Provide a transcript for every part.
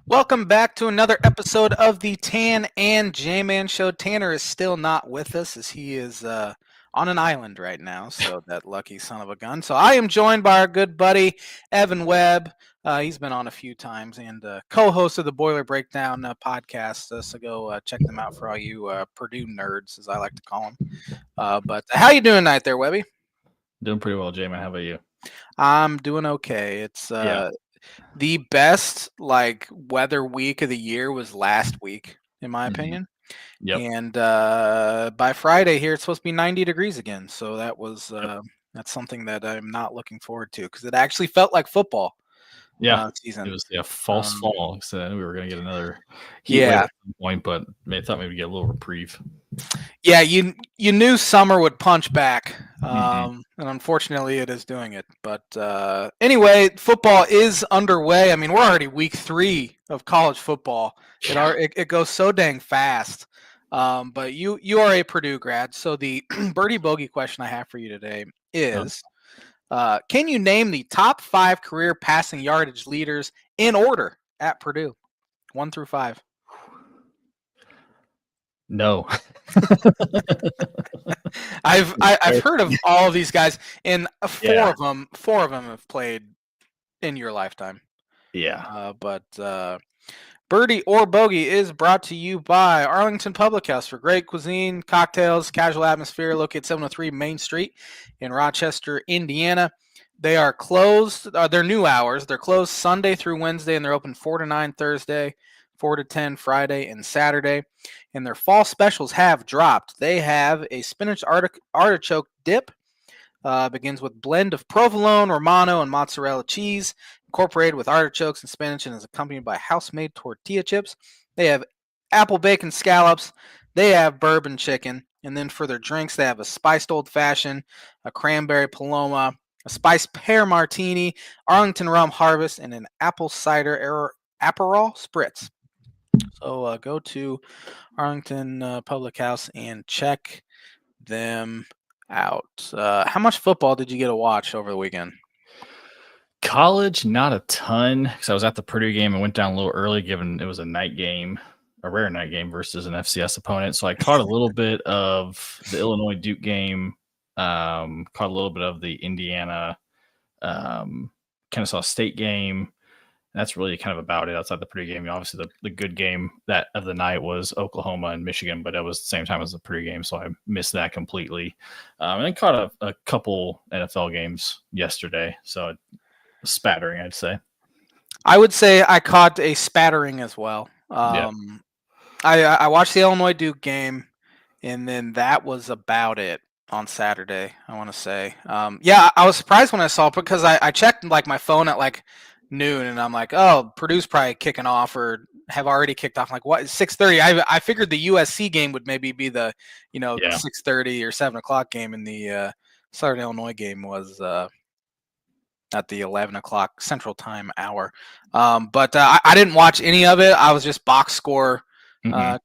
Welcome back to another episode of the Tan and J-Man Show. Tanner is still not with us as he is on an island right now, so that lucky son of a gun. So I am joined by our good buddy, Evan Webb. He's been on a few times and co-host of the Boiler Breakdown podcast, so go check them out for all you Purdue nerds, as I like to call them. But how you doing tonight there, Webby? Doing pretty well, Jamin. How about you? I'm doing okay. It's Yeah. the best weather week of the year was last week, in my opinion. Yep. And by Friday here, it's supposed to be 90 degrees again. So that's something that I'm not looking forward to because it actually felt like football season. It was false fall. So we were going to get another heat wave Yeah, at some point, but I thought maybe get a little reprieve. yeah. You knew summer would punch back, Mhm. and unfortunately, it is doing it. But anyway, football is underway. I mean, we're already week 3 of college football. It goes so dang fast. But you are a Purdue grad, so the birdie bogey question I have for you today is: can you name the top 5 career passing yardage leaders in order at Purdue, 1 through 5? No. I've heard of all of these guys, and four Yeah. of them have played in your lifetime. Yeah. But Birdie or Bogey is brought to you by Arlington Public House for great cuisine, cocktails, casual atmosphere. Located 703 Main Street in Rochester, Indiana. They are closed. They're new hours. They're closed Sunday through Wednesday, and they're open 4 to 9 Thursday, 4 to 10 Friday and Saturday. And their fall specials have dropped. They have a spinach artichoke dip. Begins with blend of provolone, romano, and mozzarella cheese, incorporated with artichokes and spinach, and is accompanied by house-made tortilla chips. They have apple bacon scallops. They have bourbon chicken. And then for their drinks, they have a spiced old fashioned, a cranberry paloma, a spiced pear martini, Arlington rum harvest, and an apple cider Aperol spritz. So go to Arlington Public House and check them out. How much football did you get to watch over the weekend? College, not a ton, because I was at the Purdue game and went down a little early, given it was a night game, a rare night game versus an FCS opponent. So I caught a little bit of the Illinois Duke game, caught a little bit of the Indiana Kennesaw State game. That's really kind of about it outside the Purdue game. Obviously, the good game that of the night was Oklahoma and Michigan, but it was the same time as the Purdue game, so I missed that completely. And then caught a couple NFL games yesterday, so a spattering, I'd say. I would say I caught a spattering as well. Yeah. I watched the Illinois Duke game, and then that was about it on Saturday, I want to say. Yeah, I was surprised when I saw it because I checked my phone at noon, and I'm like, oh, Purdue's probably kicking off or have already kicked off. I'm like, what? 6:30? I figured the USC game would maybe be the 6:30 or 7 o'clock game, and the Southern Illinois game was at the 11 o'clock Central Time hour. But I didn't watch any of it. I was just box score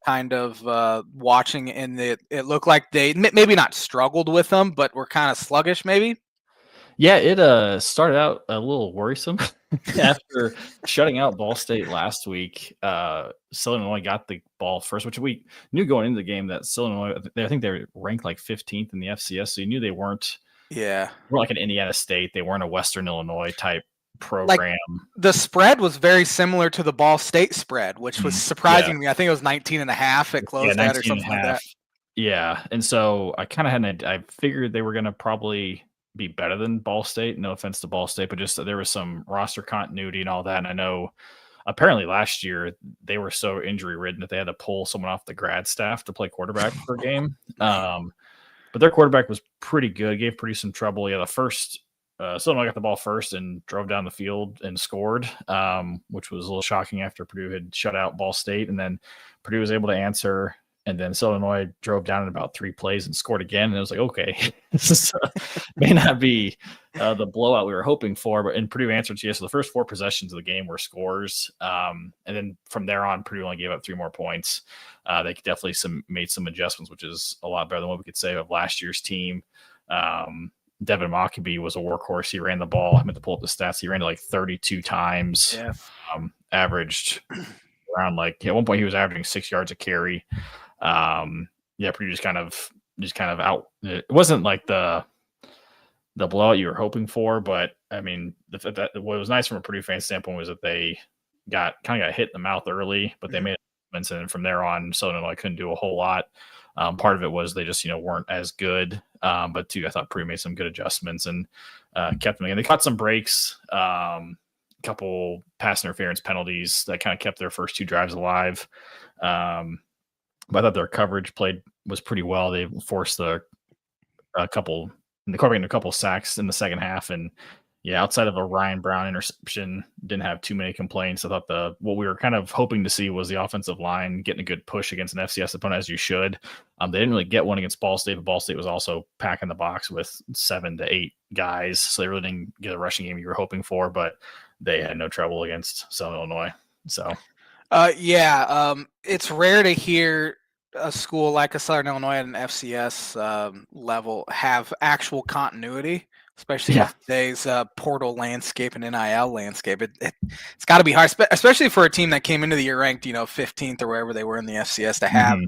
kind of watching, and it looked like they maybe not struggled with them, but were kind of sluggish maybe. Yeah, it started out a little worrisome after shutting out Ball State last week. Southern Illinois got the ball first, which we knew going into the game that Southern Illinois, I think they were ranked like 15th in the FCS, so you knew they weren't like an Indiana State. They weren't a Western Illinois type program. The spread was very similar to the Ball State spread, which was surprising me. I think it was 19.5 at closed at or something like that. Yeah, and so I kind of I figured they were going to probably be better than Ball State. No offense to Ball State, but just there was some roster continuity and all that. And I know apparently last year they were so injury ridden that they had to pull someone off the grad staff to play quarterback per game. But their quarterback was pretty good, gave Purdue some trouble. Yeah, the first Illinois got the ball first and drove down the field and scored, which was a little shocking after Purdue had shut out Ball State. And then Purdue was able to answer. And then Illinois drove down in about 3 plays and scored again. And it was like, okay, this may not be the blowout we were hoping for. But Purdue answered yes. So the first 4 possessions of the game were scores. And then from there on, Purdue only gave up 3 more points. They definitely made some adjustments, which is a lot better than what we could say of last year's team. Devin Mockabee was a workhorse. He ran the ball. I meant to pull up the stats. He ran it like 32 times. Yeah. averaged around like at one point he was averaging 6 yards a carry. Purdue just kind of out. It wasn't like the blowout you were hoping for, but I mean, what was nice from a Purdue fan standpoint was that they got hit in the mouth early, but they made adjustments, and from there on, Southern Illinois couldn't do a whole lot. Part of it was they just weren't as good, but too, I thought Purdue made some good adjustments and kept them. And they caught some breaks, couple pass interference penalties that kind of kept their first 2 drives alive. But I thought their coverage was pretty well. They forced a couple sacks in the second half, and outside of a Ryan Brown interception, didn't have too many complaints. I thought what we were kind of hoping to see was the offensive line getting a good push against an FCS opponent, as you should. They didn't really get one against Ball State, but Ball State was also packing the box with 7 to 8 guys, so they really didn't get a rushing game you were hoping for, but they had no trouble against Southern Illinois. So, it's rare to hear a school like a Southern Illinois at an FCS level have actual continuity, especially in today's portal landscape and NIL landscape. It's got to be hard, especially for a team that came into the year ranked 15th or wherever they were in the FCS. To have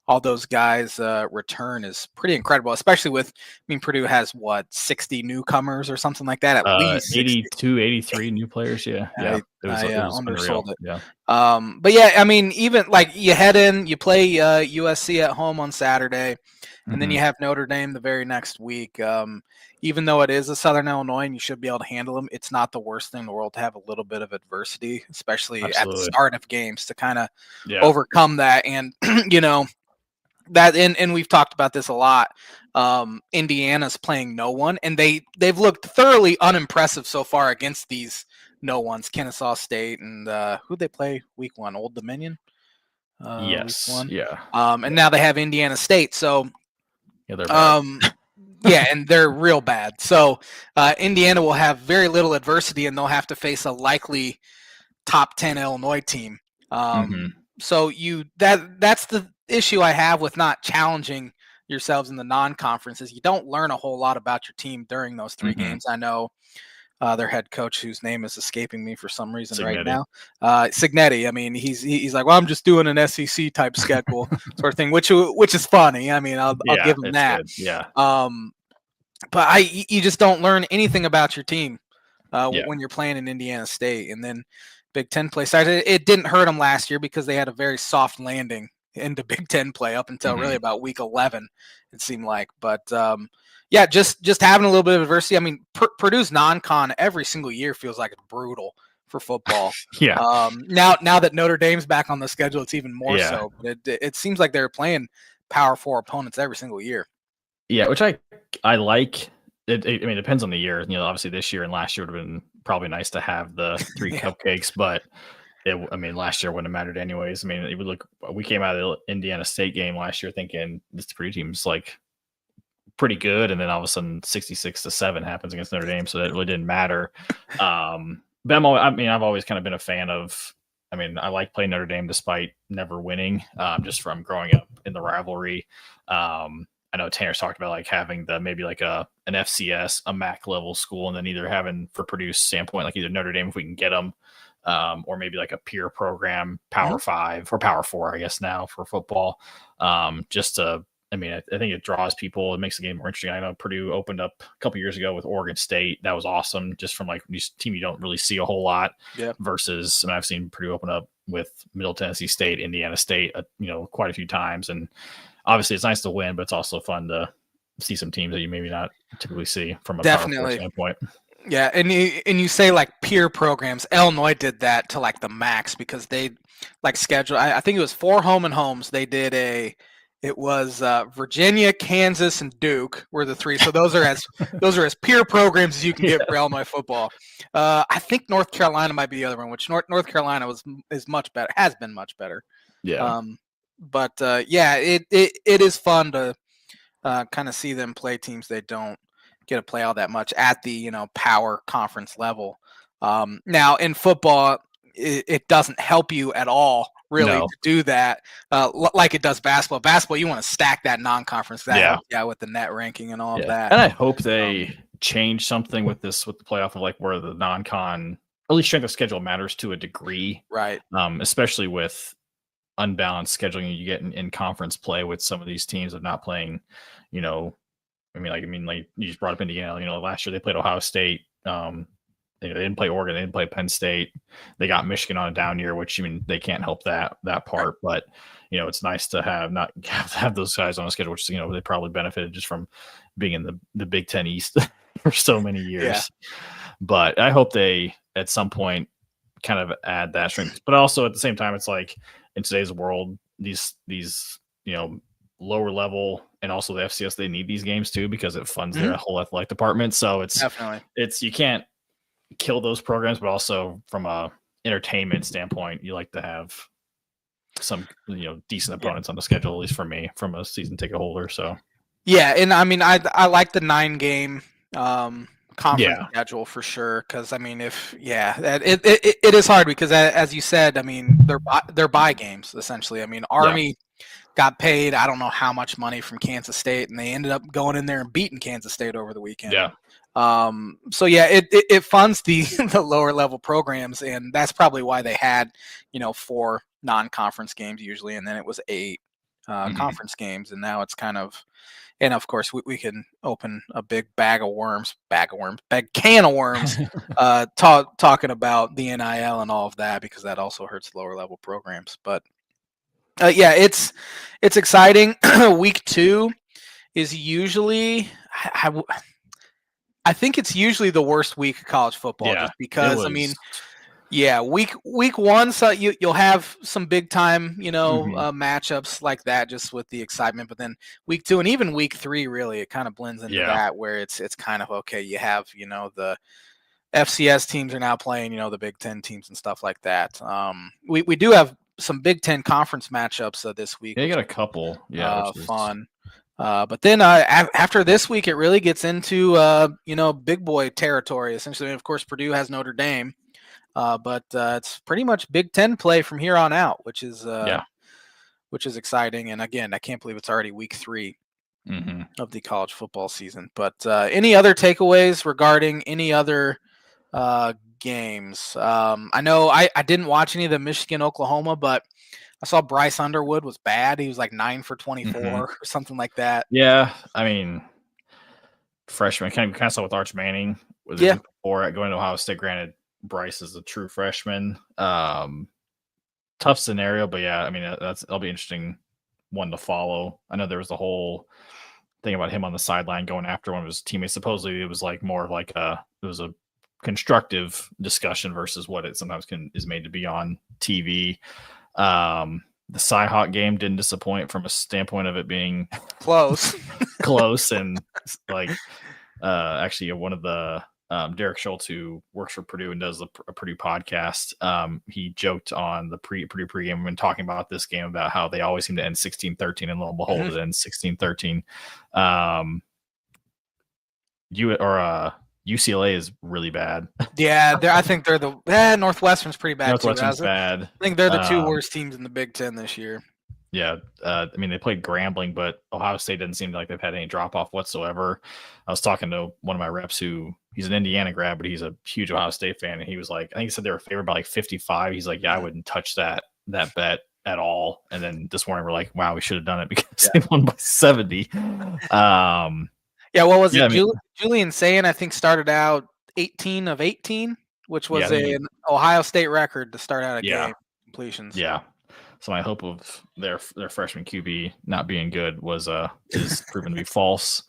all those guys return is pretty incredible, especially with, Purdue has 60 newcomers or something like that, at least 82, 83 new players. It was undersold it. Yeah. But even like you head in, you play USC at home on Saturday, and then you have Notre Dame the very next week. Even though it is a Southern Illinois and you should be able to handle them, it's not the worst thing in the world to have a little bit of adversity, especially at the start of games, to kind of overcome that. And that, and we've talked about this a lot. Indiana's playing no one, and they've looked thoroughly unimpressive so far against these no ones. Kennesaw State and who they play week 1? Old Dominion. Yes. Week 1. Yeah. And now they have Indiana State. So they're bad. and they're real bad. So Indiana will have very little adversity, and they'll have to face a likely top 10 Illinois team. So that's the issue I have with not challenging yourselves in the non-conference, is you don't learn a whole lot about your team during those 3 games. I know their head coach, whose name is escaping me for some reason right now, Cignetti. He's like, well, I'm just doing an SEC type schedule sort of thing, which is funny. I'll give him that. Good. Yeah. But you just don't learn anything about your team when you're playing in Indiana State. And then Big Ten play side, it didn't hurt them last year because they had a very soft landing into Big Ten play up until really about week 11, it seemed like. But just having a little bit of adversity. Purdue's non-con every single year feels like it's brutal for football. Now that Notre Dame's back on the schedule, it's even more so. But it seems like they're playing Power 4 opponents every single year. Yeah, which I like. It depends on the year. Obviously this year and last year would have been probably nice to have the 3 cupcakes, but last year wouldn't have mattered anyways. We came out of the Indiana State game last year thinking this Purdue team's like pretty good, and then all of a sudden 66-7 happens against Notre Dame, so that really didn't matter. But I've always kind of been a fan of. I like playing Notre Dame despite never winning, just from growing up in the rivalry. I know Tanner's talked about like having maybe like an FCS, a MAC level school, and then either having, for Purdue's standpoint, like either Notre Dame if we can get them, or maybe like a peer program, Power 5 or Power 4, I guess now for football. I think it draws people. It makes the game more interesting. I know Purdue opened up a couple years ago with Oregon State. That was awesome, just from like this team you don't really see a whole lot. Versus, I've seen Purdue open up with Middle Tennessee State, Indiana State, quite a few times. And obviously, it's nice to win, but it's also fun to see some teams that you maybe not typically see from a Power 4 standpoint. Yeah, and you say like peer programs. Illinois did that to like the max because they like schedule. I think it was 4 home and homes. They did it was Virginia, Kansas, and Duke were the 3. So those are as peer programs as you can get for Illinois football. I think North Carolina might be the other one, which North Carolina is much better, has been much better. Yeah. It is fun to kind of see them play teams they don't get to play all that much at the power conference level. Now in football, it doesn't help you at all really to do that like it does basketball. Basketball, you want to stack that non-conference with the net ranking and all of that. And I hope they change something with the playoff of like where the non-con at least strength of schedule matters to a degree, Right. Especially with unbalanced scheduling you get in conference play with some of these teams of not playing, you know, like you just brought up Indiana. Last year they played Ohio State. They didn't play Oregon. They didn't play Penn State. They got Michigan on a down year, which they can't help that part. But it's nice to have those guys on a schedule, which they probably benefited just from being in the Big Ten East for so many years. Yeah. But I hope they at some point kind of add that strength. But also at the same time, it's like in today's world, these lower level and also the FCS, they need these games too because it funds their whole athletic department. So Definitely. You can't kill those programs, but also from a entertainment standpoint, you like to have some decent opponents on the schedule, at least for me, from a season ticket holder. So yeah, and I mean I like the 9-game conference schedule for sure, because I mean it is hard because as you said, I mean they're bye games essentially. I mean Army got paid I don't know how much money from Kansas State, and they ended up going in there and beating Kansas State over the weekend. Yeah. So yeah, it funds the lower level programs, and that's probably why they had 4 non-conference games usually, and then it was 8 conference games, and now it's kind of, and of course we can open a big can of worms talking about the NIL and all of that, because that also hurts lower level programs. But yeah, it's exciting. Week 2 is usually I think it's usually the worst week of college football, just because I mean, week 1, so you'll have some big time, matchups like that, just with the excitement. But then week 2 and even week 3, really, it kind of blends into that, where it's kind of okay. You have the FCS teams are now playing, the Big Ten teams and stuff like that. We do have some Big Ten conference matchups this week. Yeah, you got a couple. Yeah, fun. But then after this week, it really gets into big boy territory essentially. And of course, Purdue has Notre Dame, but it's pretty much Big Ten play from here on out, which is exciting. And again, I can't believe it's already week 3 of the college football season. But any other takeaways regarding any other games? I know I didn't watch any of the Michigan Oklahoma, but I saw Bryce Underwood was bad. He was like 9 for 24 or something like that. Yeah, I mean, freshman kind of saw with Arch Manning before going to Ohio State. Granted, Bryce is a true freshman. Tough scenario, but yeah, I mean that'll be interesting one to follow. I know there was a whole thing about him on the sideline going after one of his teammates. Supposedly, it was like more of like it was a constructive discussion versus what it sometimes is made to be on TV. The Cyhawk game didn't disappoint from a standpoint of it being close, and like actually one of the Derek Schultz, who works for Purdue and does a Purdue podcast, he joked on the Purdue pregame when talking about this game about how they always seem to end 16-13, and lo and behold, it ends 16-13. UCLA is really bad. Yeah, I think they're Northwestern's pretty bad. Northwestern's bad. I think they're the 2 worst teams in the Big Ten this year. Yeah, I mean, they played Grambling, but Ohio State doesn't seem like they've had any drop-off whatsoever. I was talking to one of my reps he's an Indiana grad, but he's a huge Ohio State fan, and he was like, I think he said they were favored by like 55. He's like, yeah, I wouldn't touch that bet at all. And then this morning we're like, wow, we should have done it because they won by 70. Yeah, what was it? Julian Sayin, I think, started out 18 of 18, which was an Ohio State record to start out a game completions. Yeah. So my hope of their freshman QB not being good is proven to be false.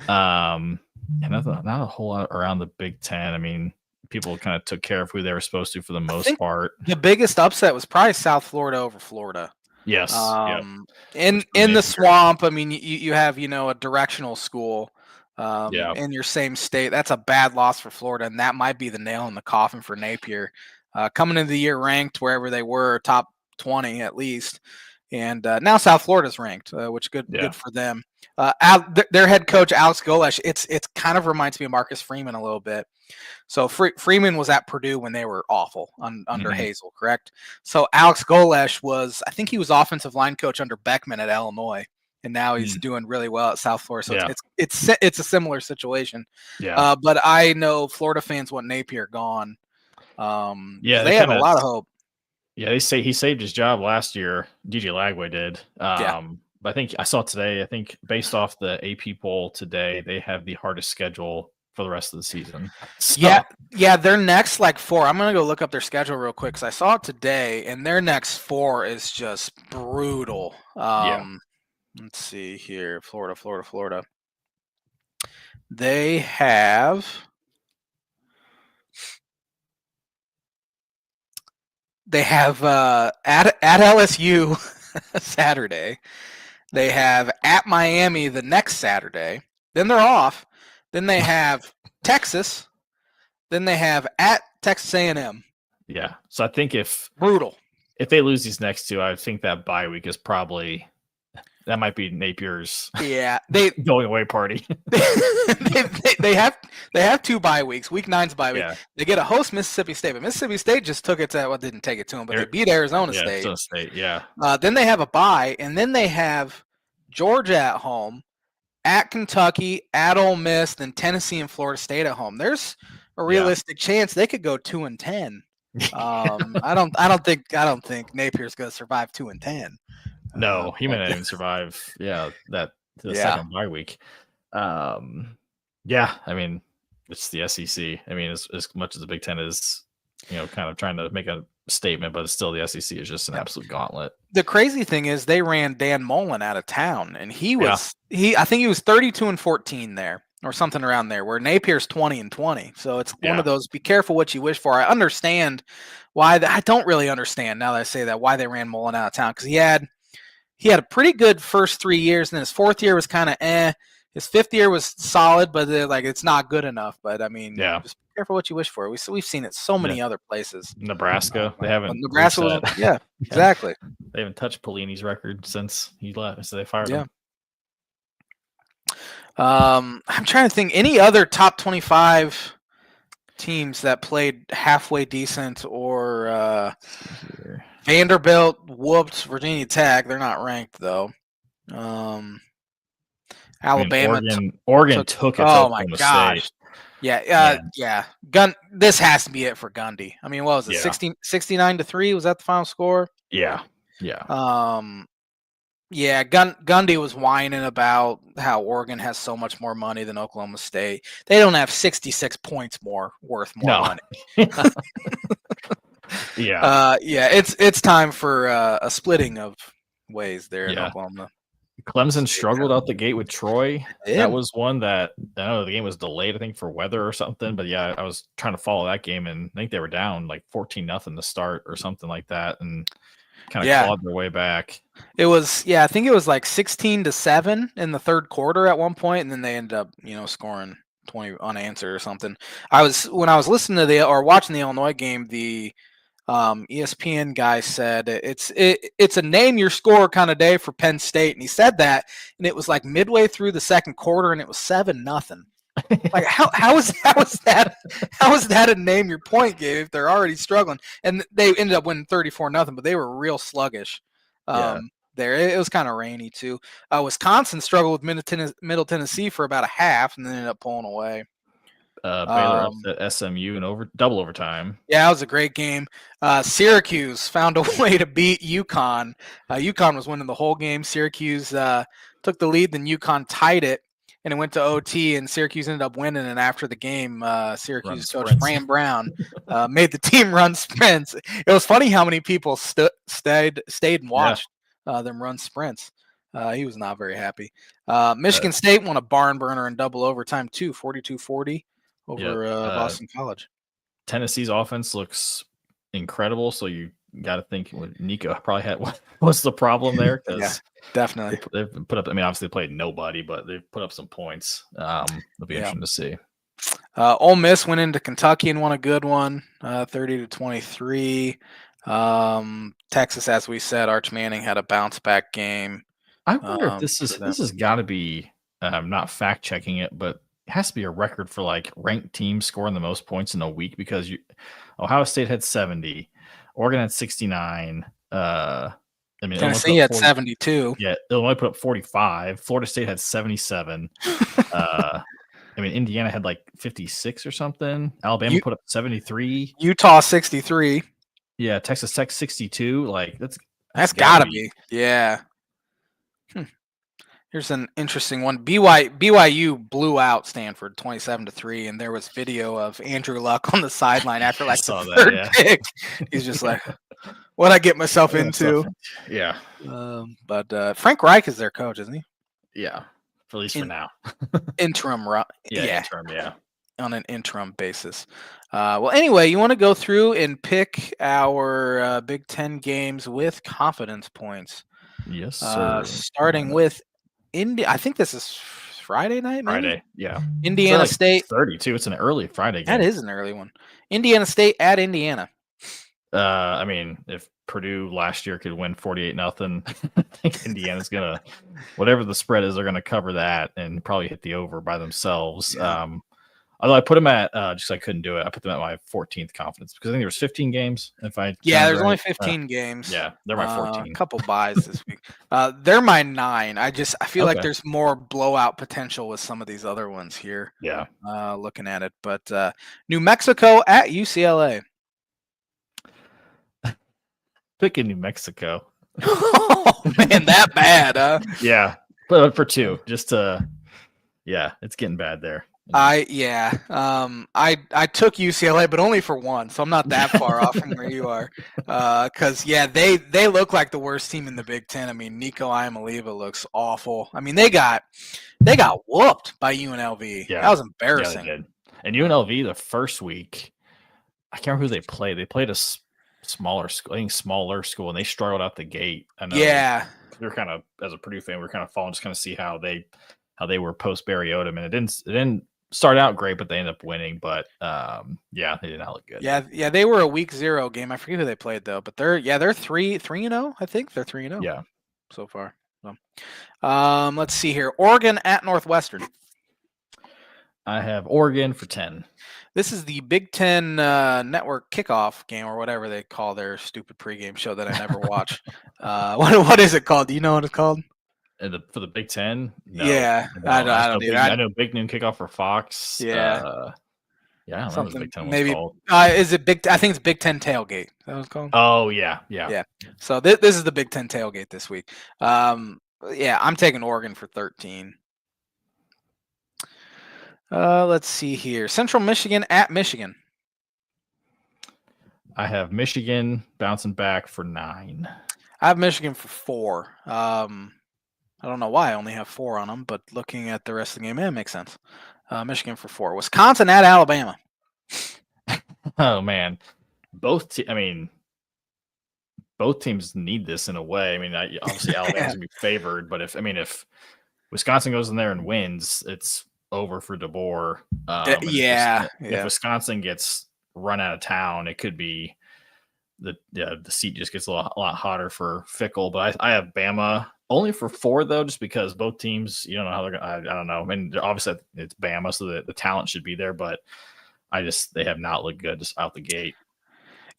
And not a whole lot around the Big Ten. I mean, people kind of took care of who they were supposed to for the most part. The biggest upset was probably South Florida over Florida. Yes. In the swamp, I mean, you have a directional school. In your same state. That's a bad loss for Florida, and that might be the nail in the coffin for Napier. Coming into the year ranked wherever they were, top 20 at least, and now South Florida's ranked, which good for them. Their head coach Alex Golesh, it's kind of reminds me of Marcus Freeman a little bit. So Freeman was at Purdue when they were awful under Hazel, correct? So Alex Golesh I think he was offensive line coach under Beckman at Illinois. And now he's doing really well at South Florida. So it's a similar situation. Yeah. But I know Florida fans want Napier gone. Yeah, they had a lot of hope. Yeah, they say he saved his job last year. DJ Lagway did. Yeah. But I think I saw today. I think based off the AP poll today, they have the hardest schedule for the rest of the season. So, Yeah, their next like 4. I'm gonna go look up their schedule real quick because I saw it today, and their next 4 is just brutal. Let's see here, Florida. They have at LSU Saturday. They have at Miami the next Saturday. Then they're off. Then they have Texas. Then they have at Texas A&M. Yeah. So I think brutal. If they lose these next 2, I think that bye week is probably that might be Napier's going away party. they have 2 bye weeks. Week 9's bye week. Yeah. They get a host Mississippi State, but Mississippi State just took it to didn't take it to them, but they beat Arizona State. Arizona State, yeah. Then they have a bye, and then they have Georgia at home, at Kentucky, at Ole Miss, then Tennessee and Florida State at home. There's a realistic chance they could go 2-10. I don't think Napier's going to survive 2-10. No, he may not even survive. Yeah, the second bye week. Yeah, I mean, it's the SEC. I mean, as much as the Big Ten is, kind of trying to make a statement, but it's still the SEC is just an absolute gauntlet. The crazy thing is they ran Dan Mullen out of town, and I think he was 32-14 there or something around there, where Napier's 20-20. So it's one of those, be careful what you wish for. I understand why I don't really understand now that I say that, why they ran Mullen out of town, because he had a pretty good first 3 years, and his 4th year was kind of His 5th year was solid, but it's not good enough. But I mean, just be careful what you wish for. We've seen it so many other places. Nebraska, they haven't. Nebraska, exactly. They haven't touched Pelini's record since he left, so they fired him. I'm trying to think any other top 25 teams that played halfway decent, or Vanderbilt whooped Virginia Tech. They're not ranked though. Alabama. Oregon took it. Oh my gosh. Yeah. This has to be it for Gundy. I mean, what was it? 69-3? Was that the final score? Yeah. Gundy was whining about how Oregon has so much more money than Oklahoma State. They don't have 66 points worth more money. It's time for a splitting of ways there in Oklahoma. Clemson struggled out the gate with Troy. That was one that I know the game was delayed, I think, for weather or something. But I was trying to follow that game, and I think they were down like 14-0 to start or something like that, and kind of clawed their way back. It was, I think it was like 16-7 in the 3rd quarter at one point, and then they ended up, scoring 20 unanswered or something. When I was listening to watching the Illinois game, the ESPN guy said it's a name your score kind of day for Penn State, and he said that, and it was like midway through the 2nd quarter, and it was 7-0. Like how is that a name your point game if they're already struggling? And they ended up winning 34-0, but they were real sluggish. There it was kind of rainy too. Wisconsin struggled with Middle Tennessee for about a half, and then ended up pulling away. Baylor upset SMU in double overtime. Yeah, it was a great game. Syracuse found a way to beat UConn. UConn was winning the whole game. Syracuse took the lead, then UConn tied it, and it went to OT, and Syracuse ended up winning. And after the game, Syracuse coach Fran Brown made the team run sprints. It was funny how many people stayed and watched them run sprints. He was not very happy. Michigan State won a barn burner in double overtime too, 42-40 over Boston College. Tennessee's offense looks incredible, so you got to think Nico probably had what's the problem there? Yeah, definitely. They've put up. I mean, obviously they played nobody, but they've put up some points. It'll be interesting to see. Ole Miss went into Kentucky and won a good one, 30-23. Texas, as we said, Arch Manning had a bounce back game. I wonder if this has got to be not fact checking it, but it has to be a record for like ranked teams scoring the most points in a week, because Ohio State had 70, Oregon had 69. Tennessee had 72. Yeah, Illinois put up 45. Florida State had 77. I mean, Indiana had like 56 or something. Alabama put up 73. Utah 63. Yeah, Texas Tech 62. Like That's gotta be. Yeah. Here's an interesting one. BYU blew out Stanford 27-3, and there was video of Andrew Luck on the sideline after like the third pick. He's just like, "What'd I get myself into?" Yeah. But Frank Reich is their coach, isn't he? Yeah, at least for now. Interim, yeah. Interim, yeah. On an interim basis. Well, anyway, you want to go through and pick our Big Ten games with confidence points. Yes, sir. Starting with I think this is Friday night, maybe? Friday, yeah. Indiana State 32. It's an early Friday game. That is an early one. Indiana State at Indiana. I mean, if Purdue last year could win 48-0, I think Indiana's gonna, whatever the spread is, they're gonna cover that and probably hit the over by themselves. Yeah. Although I put them at just I couldn't do it. I put them at my 14th confidence because I think there was 15 games. There's only 15 games. Yeah, they're my 14. A couple buys this week. They're my 9. I feel like there's more blowout potential with some of these other ones here. Yeah. Looking at it, but New Mexico at UCLA. Picking New Mexico. Oh man, that bad, huh? Yeah, but for 2, just it's getting bad there. I took UCLA, but only for 1, so I'm not that far off from where you are. Because they look like the worst team in the Big Ten. I mean, Nico Iamaleava looks awful. I mean, they got whooped by UNLV. Yeah, that was embarrassing. Yeah, they did. And UNLV the first week, I can't remember who they played. They played a smaller school, and they struggled out the gate. I know. Yeah, we were kind of, as a Purdue fan, we were kind of following, just kind of see how they were post Barry Odom, and it didn't start out great, but they ended up winning. But they did not look good. Yeah, they were a week 0 game. I forget who they played though, but they're 3-0. I think they're 3-0. Yeah, so far. So, let's see here. Oregon at Northwestern. I have Oregon for 10. This is the Big Ten Network kickoff game, or whatever they call their stupid pregame show that I never watch. What is it called? Do you know what it's called? For the Big Ten? No, yeah, no, I don't either. I know Big Noon kickoff for Fox. Yeah. I don't know what the Big Ten maybe, called. Is it Big? I think it's Big Ten Tailgate. Is that what it's called? Oh, yeah. So this is the Big Ten Tailgate this week. I'm taking Oregon for 13. Let's see here. Central Michigan at Michigan. I have Michigan bouncing back for 9. I have Michigan for 4. I don't know why I only have 4 on them, but looking at the rest of the game, it makes sense. Michigan for 4. Wisconsin at Alabama. Oh man, both teams need this in a way. I mean, obviously Alabama's gonna be favored, but if Wisconsin goes in there and wins, it's over for DeBoer. If Wisconsin gets run out of town, it could be the seat just gets a lot hotter for Fickle. But I have Bama only for 4 though, just because both teams, you don't know how they're gonna. I don't know. I mean, obviously it's Bama, so the talent should be there, but they have not looked good just out the gate.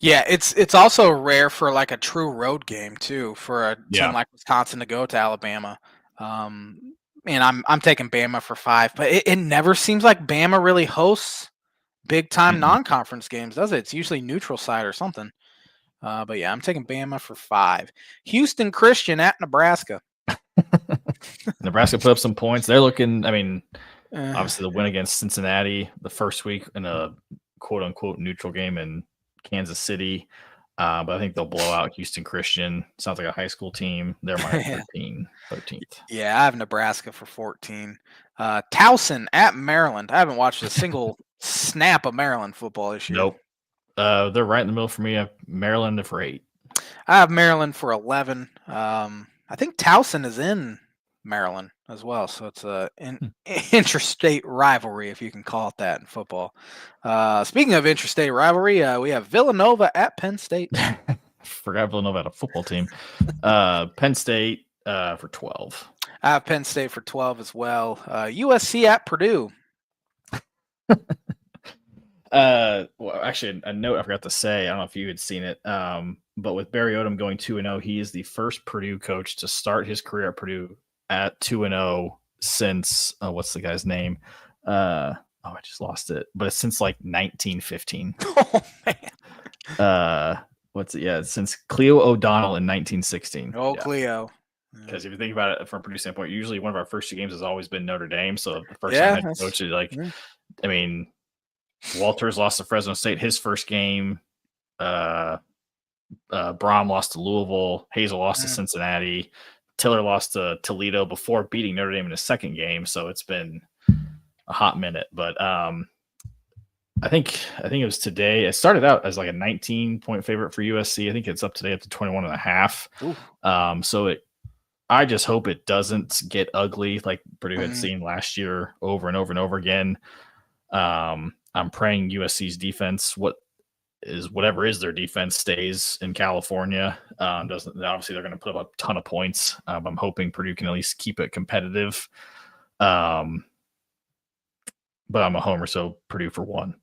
Yeah, it's also rare for like a true road game too for a team like Wisconsin to go to Alabama. And I'm taking Bama for 5, but it never seems like Bama really hosts big time non-conference games, does it? It's usually neutral site or something. But I'm taking Bama for 5. Houston Christian at Nebraska. Nebraska put up some points. They're looking, obviously the win against Cincinnati the first week in a quote unquote neutral game in Kansas City. But I think they'll blow out Houston Christian. Sounds like a high school team. They're my 13th. Yeah, I have Nebraska for 14. Towson at Maryland. I haven't watched a single snap of Maryland football this year. Nope. They're right in the middle for me. I have Maryland for 8. I have Maryland for 11. I think Towson is in Maryland as well, so it's an interstate rivalry, if you can call it that in football. Speaking of interstate rivalry, we have Villanova at Penn State. Forgot Villanova had a football team. Penn State for 12. I have Penn State for 12 as well. USC at Purdue. Well, actually, a note I forgot to say. I don't know if you had seen it, but with Barry Odom going 2-0, he is the first Purdue coach to start his career at Purdue at 2-0 since what's the guy's name? I just lost it, but it's since like 1915. Oh man. What's it? Yeah, since Cleo O'Donnell in 1916. Oh, Yeah. Cleo. Because if you think about it from a Purdue standpoint, usually one of our first 2 games has always been Notre Dame. So the first time head coach is like, I mean, Walters lost to Fresno State his first game. Braum lost to Louisville. Hazel lost to Cincinnati. Tiller lost to Toledo before beating Notre Dame in his second game. So it's been a hot minute. But I think it was today. It started out as like a 19-point favorite for USC. I think it's up today up to 21.5. So I just hope it doesn't get ugly like Purdue had seen last year over and over and over again. I'm praying USC's defense, whatever is their defense, stays in California. Obviously they're going to put up a ton of points. I'm hoping Purdue can at least keep it competitive. But I'm a homer, so Purdue for 1.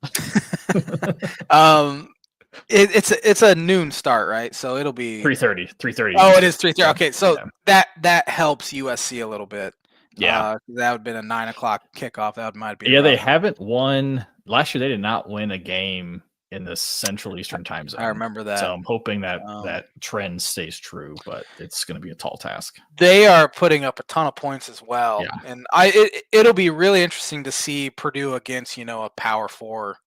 It's a noon start, right? So it'll be 3:30. Oh, it is 3:30. Okay, so that helps USC a little bit. Yeah, that would have been a 9:00 kickoff. That might be. Yeah, they haven't won last year. They did not win a game in the Central Eastern time zone. I remember that. So I'm hoping that that trend stays true, but it's going to be a tall task. They are putting up a ton of points as well, Yeah. and it'll be really interesting to see Purdue against a Power 4.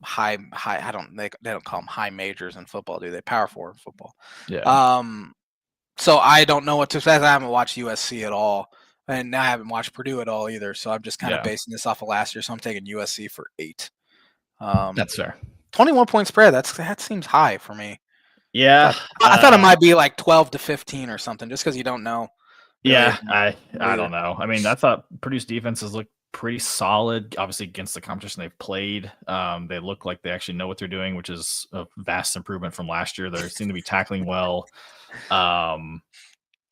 High. They don't call them high majors in football, do they? Power 4 in football. Yeah. So I don't know what to say. I haven't watched USC at all, and I haven't watched Purdue at all either. So I'm just kind of basing this off of last year. So I'm taking USC for 8. That's fair. 21-point spread. That seems high for me. Yeah, I thought it might be like 12 to 15 or something, just because you don't know. Yeah, I don't know. I mean, I thought Purdue's defenses looked pretty solid, obviously against the competition they've played. They look like they actually know what they're doing, which is a vast improvement from last year. They seem to be tackling well.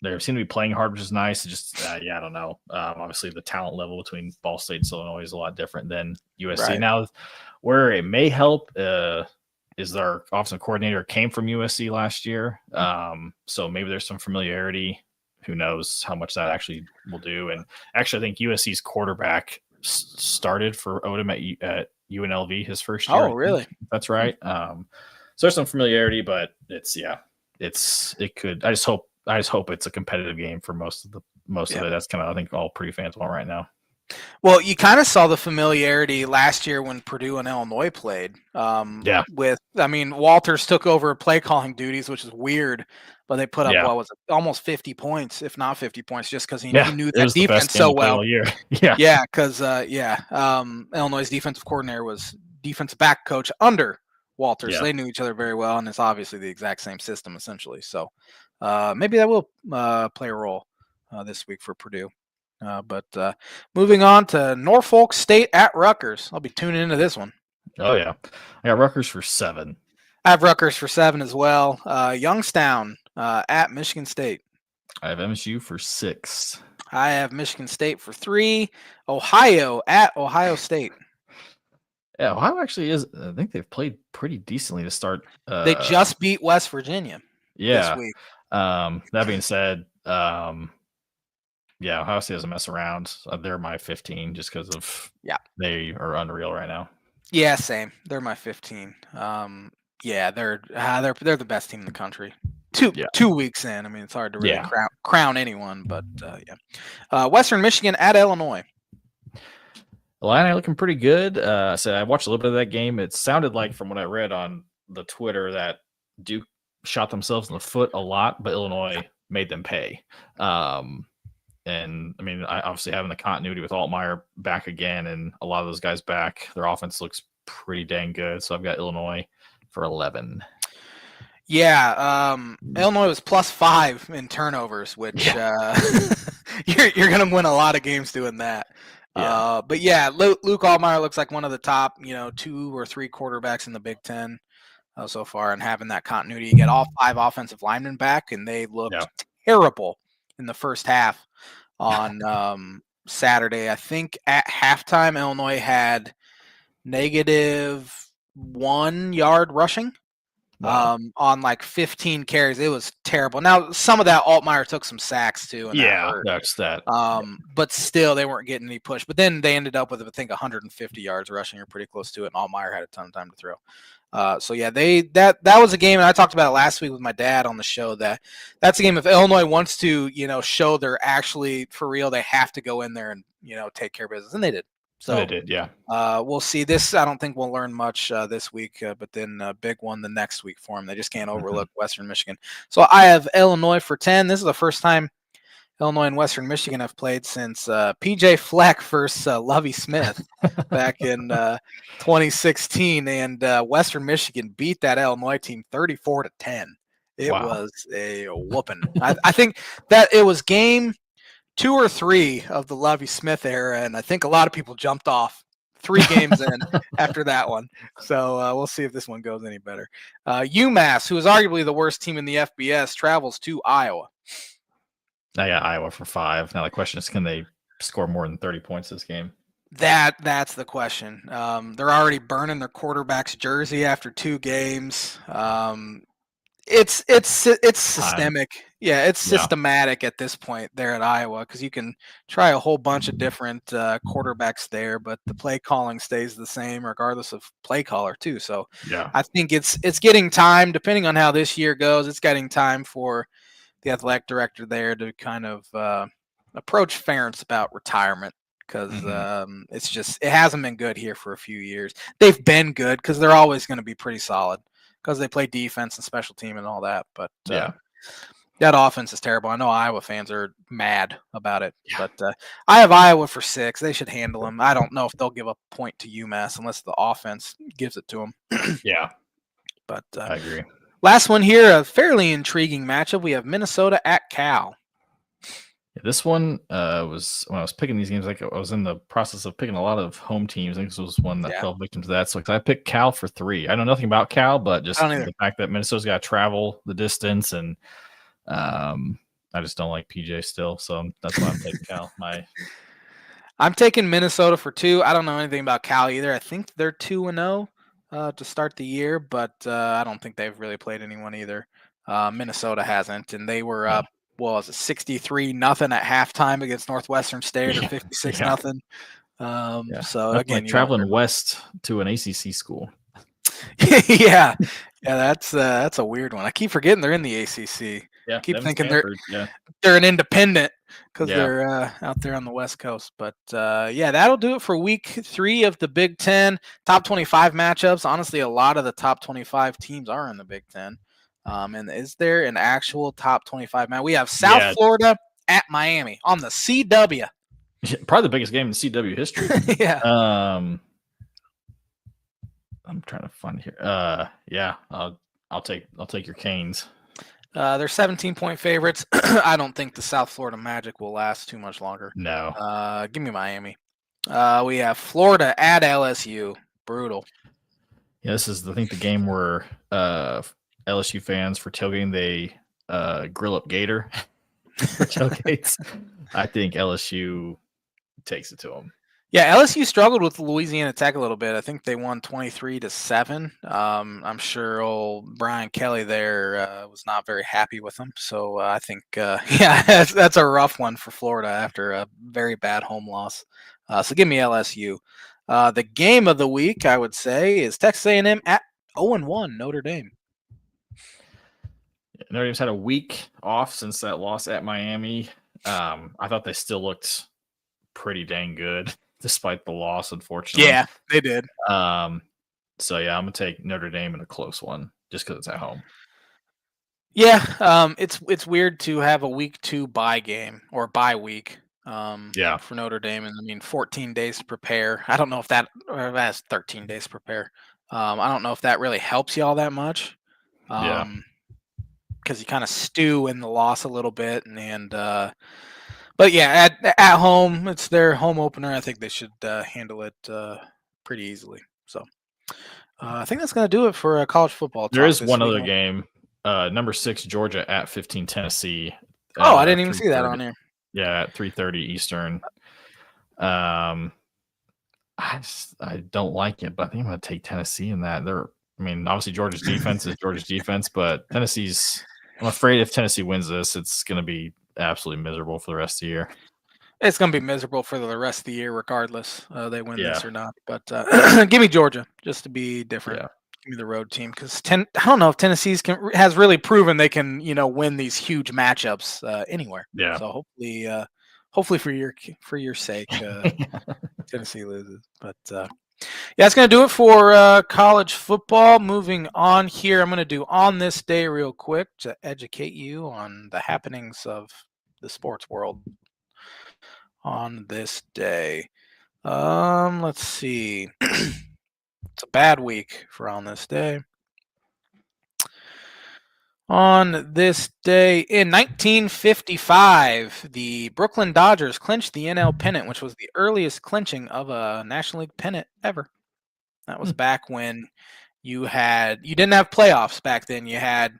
They seem to be playing hard, which is nice. Just I don't know. Obviously, the talent level between Ball State and Illinois is a lot different than USC. Right. Now, where it may help is their offensive coordinator came from USC last year, so maybe there's some familiarity. Who knows how much that actually will do? And actually, I think USC's quarterback started for Odom at UNLV his first year. Oh, really? That's right. So there's some familiarity, but it could. I just hope it's a competitive game for most of it. That's kind of I think all Purdue fans want right now. Well, you kind of saw the familiarity last year when Purdue and Illinois played. Walters took over play calling duties, which is weird, but they put up what was it, almost 50 points, if not 50 points, just because he knew that defense so well. Because Illinois' defensive coordinator was defensive back coach under Walters. Yeah. So they knew each other very well, and it's obviously the exact same system essentially. So maybe that will play a role this week for Purdue. But moving on to Norfolk State at Rutgers. I'll be tuning into this one. Oh, yeah. I got Rutgers for 7. I have Rutgers for 7 as well. Youngstown at Michigan State. I have MSU for 6. I have Michigan State for 3. Ohio at Ohio State. Yeah, Ohio actually is. I think they've played pretty decently to start. They just beat West Virginia this week. That being said, Ohio State doesn't mess around. They're my 15 just because of they are unreal right now. Yeah, same. They're my 15. They're the best team in the country. 2 weeks in. I mean, it's hard to really crown anyone, but Western Michigan at Illinois. Illini looking pretty good. So I watched a little bit of that game. It sounded like, from what I read on the Twitter, that Duke shot themselves in the foot a lot, but Illinois made them pay. And I mean, obviously having the continuity with Altmaier back again and a lot of those guys back, their offense looks pretty dang good. So I've got Illinois for 11. Yeah, Illinois was +5 in turnovers, which you're going to win a lot of games doing that. Yeah. Luke Altmaier looks like one of the top, 2 or 3 quarterbacks in the Big Ten so far, and having that continuity. You get all 5 offensive linemen back, and they looked terrible in the first half on Saturday. I think at halftime, Illinois had -1 yard rushing. Wow. on like 15 carries. It was terrible. Now, some of that Altmaier took some sacks too, and that Yeah, hurt. that's that. But still, they weren't getting any push. But then they ended up with, I think, 150 yards rushing, or pretty close to it. And Altmaier had a ton of time to throw. So yeah, that was a game, and I talked about it last week with my dad on the show. That's a game if Illinois wants to, show they're actually for real, they have to go in there and take care of business, and they did. So They did, yeah. we'll see. This I don't think we'll learn much this week, but then big one the next week for them. They just can't overlook Western Michigan. So I have Illinois for 10. This is the first time Illinois and Western Michigan have played since PJ Fleck versus Lovie Smith back in 2016, and Western Michigan beat that Illinois team 34-10. It was a whooping. I think that it was game 2 or 3 of the Lovie Smith era, and I think a lot of people jumped off 3 games in after that one. So we'll see if this one goes any better. UMass, who is arguably the worst team in the FBS, travels to Iowa. I got Iowa for 5. Now the question is, can they score more than 30 points this game? That's the question. They're already burning their quarterback's jersey after 2 games. It's systemic. Yeah, it's systematic at this point there at Iowa, because you can try a whole bunch of different quarterbacks there, but the play calling stays the same regardless of play caller too. So yeah, I think it's getting time, depending on how this year goes. It's getting time for the athletic director there to kind of approach Ferentz about retirement, because it hasn't been good here for a few years. They've been good because they're always going to be pretty solid because they play defense and special team and all that. But that offense is terrible. I know Iowa fans are mad about it, but I have Iowa for 6. They should handle them. I don't know if they'll give a point to UMass unless the offense gives it to them. Yeah, but I agree. Last one here, a fairly intriguing matchup. We have Minnesota at Cal. Yeah, this one was, when I was picking these games, like I was in the process of picking a lot of home teams. I think this was one that fell victim to that. So I picked Cal for 3. I know nothing about Cal, but just the fact that Minnesota's got to travel the distance, and I just don't like PJ still. So that's why I'm taking Cal. I'm taking Minnesota for 2. I don't know anything about Cal either. I think they're 2-0. To start the year, but I don't think they've really played anyone either. Minnesota hasn't, and they were up, 63-0 at halftime against Northwestern State, or 56-0. So again, like traveling west to an ACC school. yeah, that's a weird one. I keep forgetting they're in the ACC. Yeah, I keep thinking they're an independent because they're out there on the West Coast. But that'll do it for week 3 of the Big Ten. Top 25 matchups. Honestly, a lot of the top 25 teams are in the Big Ten. And is there an actual top 25 match? We have South Florida at Miami on the CW. Probably the biggest game in CW history. Yeah. I'm trying to find here. I'll take your Canes. They're 17-point favorites. I don't think the South Florida Magic will last too much longer. No. Give me Miami. We have Florida at LSU. Brutal. Yeah, this is, I think, the game where LSU fans, for tailgating, they grill up Gator for tailgates. I think LSU takes it to them. Yeah, LSU struggled with Louisiana Tech a little bit. I think they won 23-7. I'm sure old Brian Kelly there was not very happy with them. So I think, that's a rough one for Florida after a very bad home loss. So give me LSU. The game of the week, I would say, is Texas A&M at 0-1 Notre Dame. Notre Dame's had a week off since that loss at Miami. I thought they still looked pretty dang good despite the loss, unfortunately. Yeah, they did. I'm gonna take Notre Dame in a close one just because it's at home. Yeah, it's weird to have a week 2 bye game or bye week. For Notre Dame, and I mean 14 days to prepare. I don't know if that's 13 days to prepare. I don't know if that really helps you all that much. Because you kind of stew in the loss a little bit, but yeah, at home, it's their home opener. I think they should handle it pretty easily. So I think that's going to do it for college football. There is one other game. Number 6 Georgia at 15 Tennessee. I didn't even see that on here. Yeah, at 3:30 Eastern. I don't like it, but I think I'm going to take Tennessee in that. I mean, obviously Georgia's defense is Georgia's defense, but I'm afraid if Tennessee wins this, it's going to be absolutely miserable for the rest of the year. It's going to be miserable for the rest of the year, regardless they win Yeah. this or not. But give me Georgia just to be different. Yeah. Give me the road team because I don't know if Tennessee has really proven they can win these huge matchups anywhere. Yeah. So hopefully for your sake, Tennessee loses. But yeah, that's going to do it for college football. Moving on here, I'm going to do on this day real quick to educate you on the happenings of the sports world on this day. Let's see. It's a bad week for on this day. On this day in 1955, the Brooklyn Dodgers clinched the NL pennant, which was the earliest clinching of a National League pennant ever. That was back when you didn't have playoffs back then. You had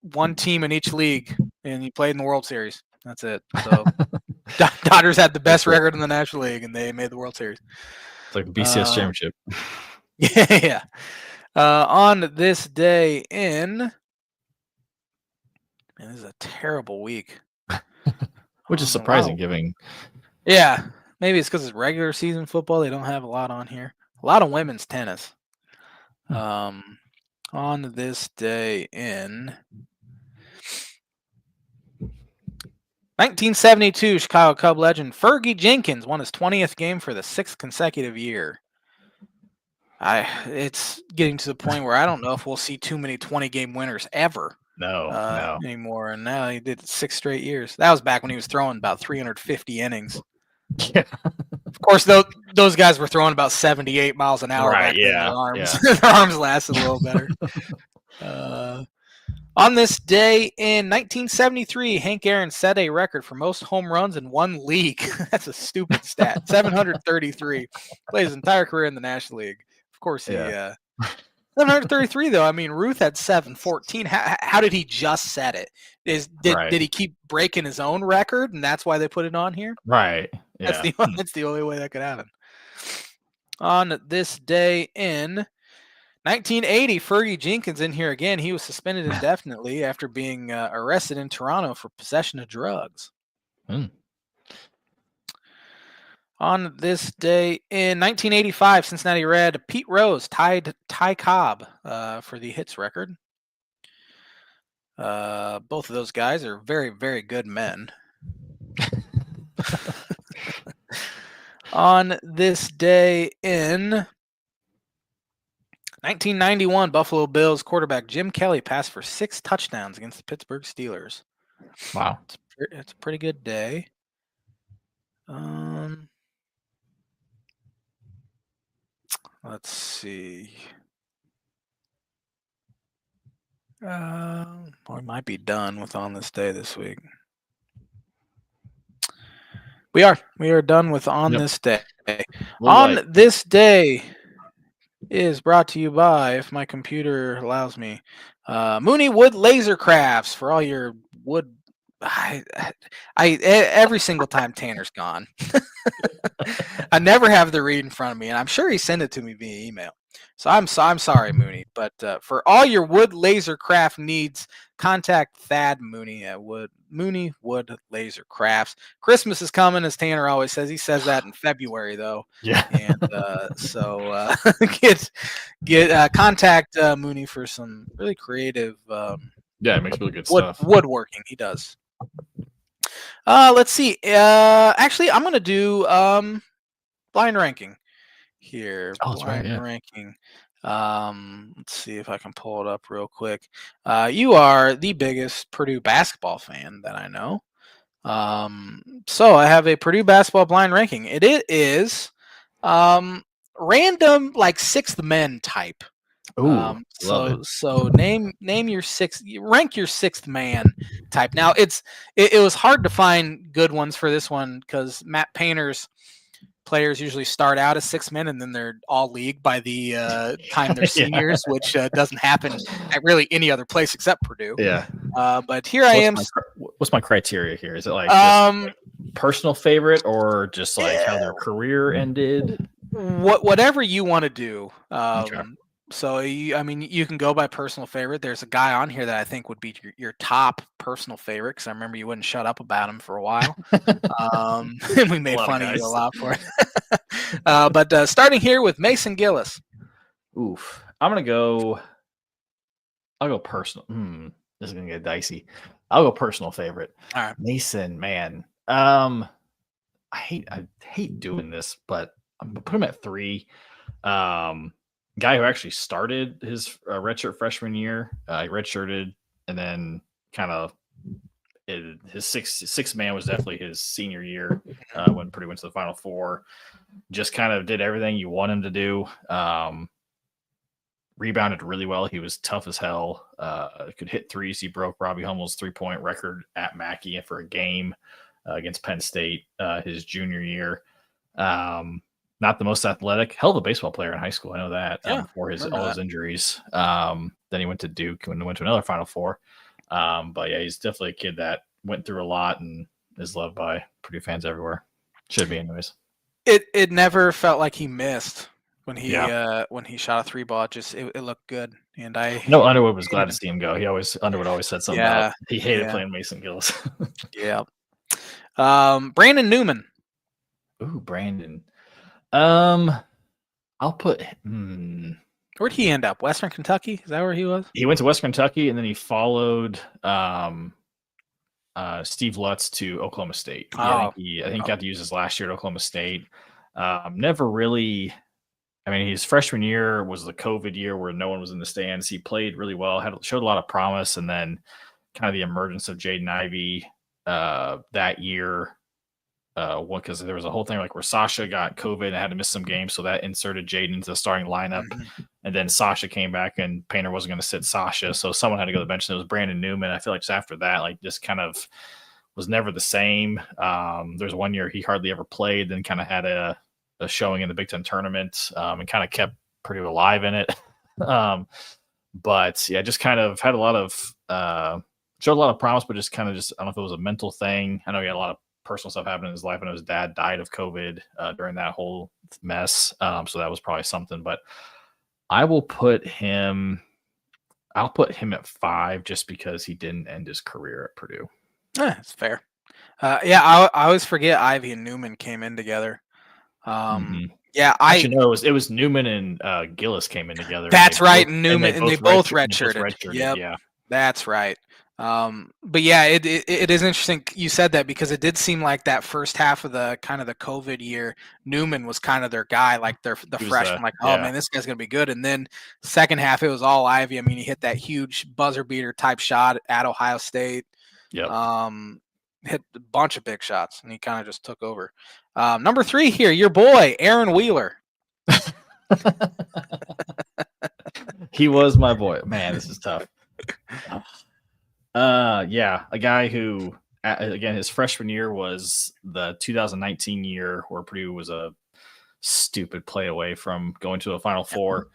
one team in each league, and you played in the World Series. That's it. So Dodgers had the best record in the National League, and they made the World Series. It's like the BCS championship. Yeah. On this day this is a terrible week. Which is surprising given. Yeah. Maybe it's because it's regular season football. They don't have a lot on here. A lot of women's tennis. On this day in 1972, Chicago Cub legend Fergie Jenkins won his 20th game for the 6th consecutive year. It's getting to the point where I don't know if we'll see too many 20-game winners ever. No. Anymore. And now he did it 6 straight years. That was back when he was throwing about 350 innings. Yeah. Of course, those guys were throwing about 78 miles an hour. Right, back then. Their arms lasted a little better. On this day in 1973, Hank Aaron set a record for most home runs in one league. That's a stupid stat. 733. Played his entire career in the National League. Of course, 733 though. I mean, Ruth had 714. How did he just set it? Did he keep breaking his own record, and that's why they put it on here? Right. Yeah. That's the only way that could happen. On this day in 1980, Fergie Jenkins in here again. He was suspended indefinitely after being arrested in Toronto for possession of drugs. On this day in 1985, Cincinnati Red Pete Rose tied Ty Cobb for the hits record. Both of those guys are very, very good men. On this day in 1991, Buffalo Bills quarterback Jim Kelly passed for 6 touchdowns against the Pittsburgh Steelers. Wow. It's a pretty good day. Let's see. We might be done with on this day this week. We are done with on this day. This day is brought to you by, if my computer allows me, Mooney Wood Laser Crafts for all your wood. Every single time Tanner's gone, I never have the read in front of me, and I'm sure he sent it to me via email. So I'm sorry, Mooney, but for all your wood laser craft needs, contact Thad Mooney at Mooney Wood Laser Crafts. Christmas is coming, as Tanner always says. He says that in February, though. Yeah. And so contact Mooney for some really creative. It makes really good stuff. Woodworking, he does. Let's see. Actually, I'm gonna do blind ranking here. Blind ranking. Let's see if I can pull it up real quick. You are the biggest Purdue basketball fan that I know. So I have a Purdue basketball blind ranking. It is random, like sixth men type. Ooh, so name your rank your sixth man type. Now it was hard to find good ones for this one because Matt Painter's players usually start out as 6 men and then they're all league by the time they're seniors, which doesn't happen at really any other place except Purdue. Yeah. But here I am. What's my criteria here? Is it like personal favorite or just like how their career ended? Whatever you want to do. Okay. So you can go by personal favorite. There's a guy on here that I think would be your top personal favorite because I remember you wouldn't shut up about him for a while. And we A made lot of fun of you a guys. lot for it. But starting here with Mason Gillis. Oof. I'm gonna go. I'll go personal. This is gonna get dicey. I'll go personal favorite. All right. Mason, man. I hate doing this, but I'm gonna put him at 3. Guy who actually started his redshirt freshman year, he redshirted, and then kind of his sixth man was definitely his senior year when Purdue went to the Final Four. Just kind of did everything you want him to do. Rebounded really well. He was tough as hell. Could hit threes. He broke Robbie Hummel's 3-point record at Mackey for a game against Penn State his junior year. Not the most athletic. Hell of a baseball player in high school. I know that before all his injuries. Then he went to Duke and went to another Final Four. But yeah, he's definitely a kid that went through a lot and is loved by Purdue fans everywhere. Should be anyways. It never felt like he missed when he shot a 3 ball. It looked good. And Underwood was glad to see him go. Underwood always said something about he hated playing Mason Gillis. Yeah. Brandon Newman. Ooh, Brandon. I'll put Where'd he end up? Western Kentucky? Is that where he was? He went to Western Kentucky and then he followed Steve Lutz to Oklahoma State. I think got to use his last year at Oklahoma State. Never really. I mean, his freshman year was the COVID year where no one was in the stands. He played really well, showed a lot of promise, and then kind of the emergence of Jaden Ivey that year. Because there was a whole thing like where Sasha got COVID and had to miss some games, so that inserted Jaden into the starting lineup. And then Sasha came back and Painter wasn't going to sit Sasha, so someone had to go to the bench. And it was Brandon Newman. I feel like just after that, like just kind of was never the same. There's one year he hardly ever played, then kind of had a showing in the Big Ten tournament and kind of kept Purdue alive in it. But yeah, just kind of had a lot of showed a lot of promise, but just I don't know if it was a mental thing. I know he had a lot of personal stuff happened in his life, and his dad died of COVID during that whole mess. So that was probably something, but I'll put him at 5 just because he didn't end his career at Purdue. That's fair. I always forget Ivey and Newman came in together. Yeah, it was Newman and Gillis came in together. That's right. Newman and they both redshirted. Yep. Yeah, that's right. But yeah, it is interesting you said that because it did seem like that first half of the kind of the COVID year, Newman was kind of their guy, like the freshman, man, this guy's gonna be good. And then second half, it was all Ivey. I mean, he hit that huge buzzer beater type shot at Ohio State. Yep. Hit a bunch of big shots, and he kind of just took over. Number 3 here, your boy Aaron Wheeler. He was my boy. Man, this is tough. Yeah, a guy who, again, his freshman year was the 2019 year where Purdue was a stupid play away from going to a Final Four.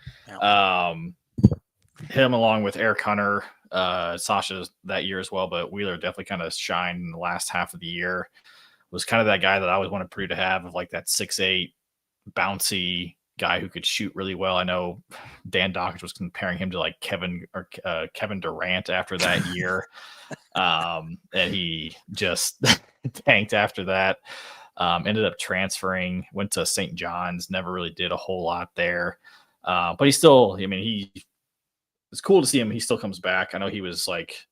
Him along with Eric Hunter, Sasha that year as well, but Wheeler definitely kind of shined in the last half of the year. Was kind of that guy that I always wanted Purdue to have, of like that 6'8", bouncy guy who could shoot really well. I know Dan Dockage was comparing him to like Kevin Durant after that year. And he just tanked after that. Ended up transferring, went to St. John's, never really did a whole lot there. But it's cool to see him. He still comes back. I know he was like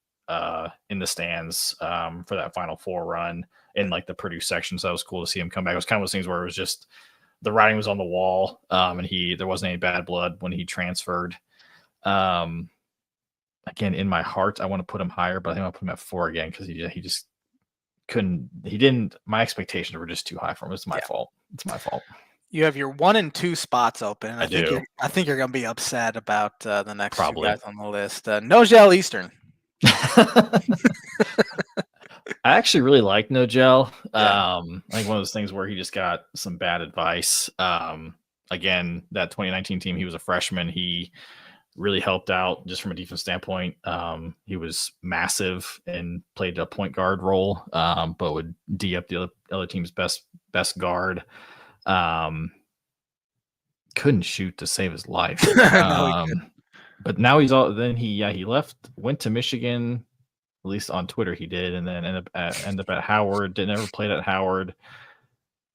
in the stands for that Final Four run in like the Purdue section. So that was cool to see him come back. It was kind of one of those things where it was just, the writing was on the wall, and there wasn't any bad blood when he transferred. Again, in my heart, I want to put him higher, but I think I'll put him at 4 again because he just couldn't. He didn't. My expectations were just too high for him. It's my fault. It's my fault. You have your 1 and 2 spots open. I do. I think you're going to be upset about the next two guys on the list. Nojel Eastern. I actually really like Nojel. I think one of those things where he just got some bad advice. Again, that 2019 team, he was a freshman. He really helped out just from a defense standpoint. He was massive and played a point guard role, but would D up the other team's best guard. couldn't shoot to save his life. No, he couldn't. But now he's all. Then he left, went to Michigan. At least on Twitter he did, and then ended up at Howard. Never played at Howard.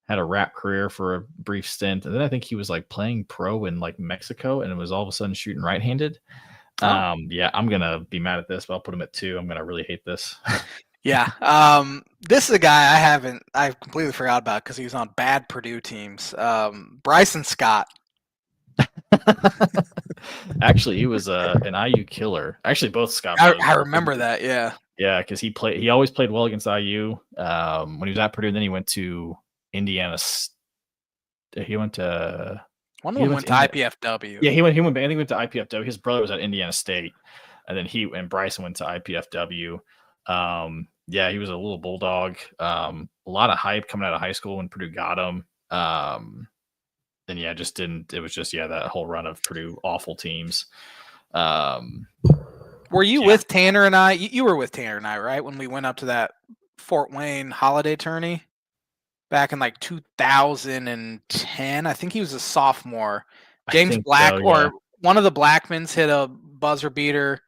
Had a rap career for a brief stint, and then I think he was like playing pro in like Mexico, and it was all of a sudden shooting right-handed. Oh. Yeah, I'm gonna be mad at this, but I'll put him at 2. I'm gonna really hate this. Yeah. This is a guy I completely forgot about because he was on bad Purdue teams. Bryson Scott. Actually, he was an IU killer. Actually, both Scott. I remember that. Yeah. Yeah, because he always played well against IU. When he was at Purdue, and then he went to Indiana. He went to one of them went to IPFW. Yeah, he went to IPFW. His brother was at Indiana State, and then Bryson went to IPFW. Yeah, he was a little bulldog. A lot of hype coming out of high school when Purdue got him. And yeah, just didn't. It was just that whole run of Purdue awful teams. Were you with Tanner and I? You were with Tanner and I, right? When we went up to that Fort Wayne holiday tourney back in like 2010. I think he was a sophomore. James Black or one of the Blackmans hit a buzzer beater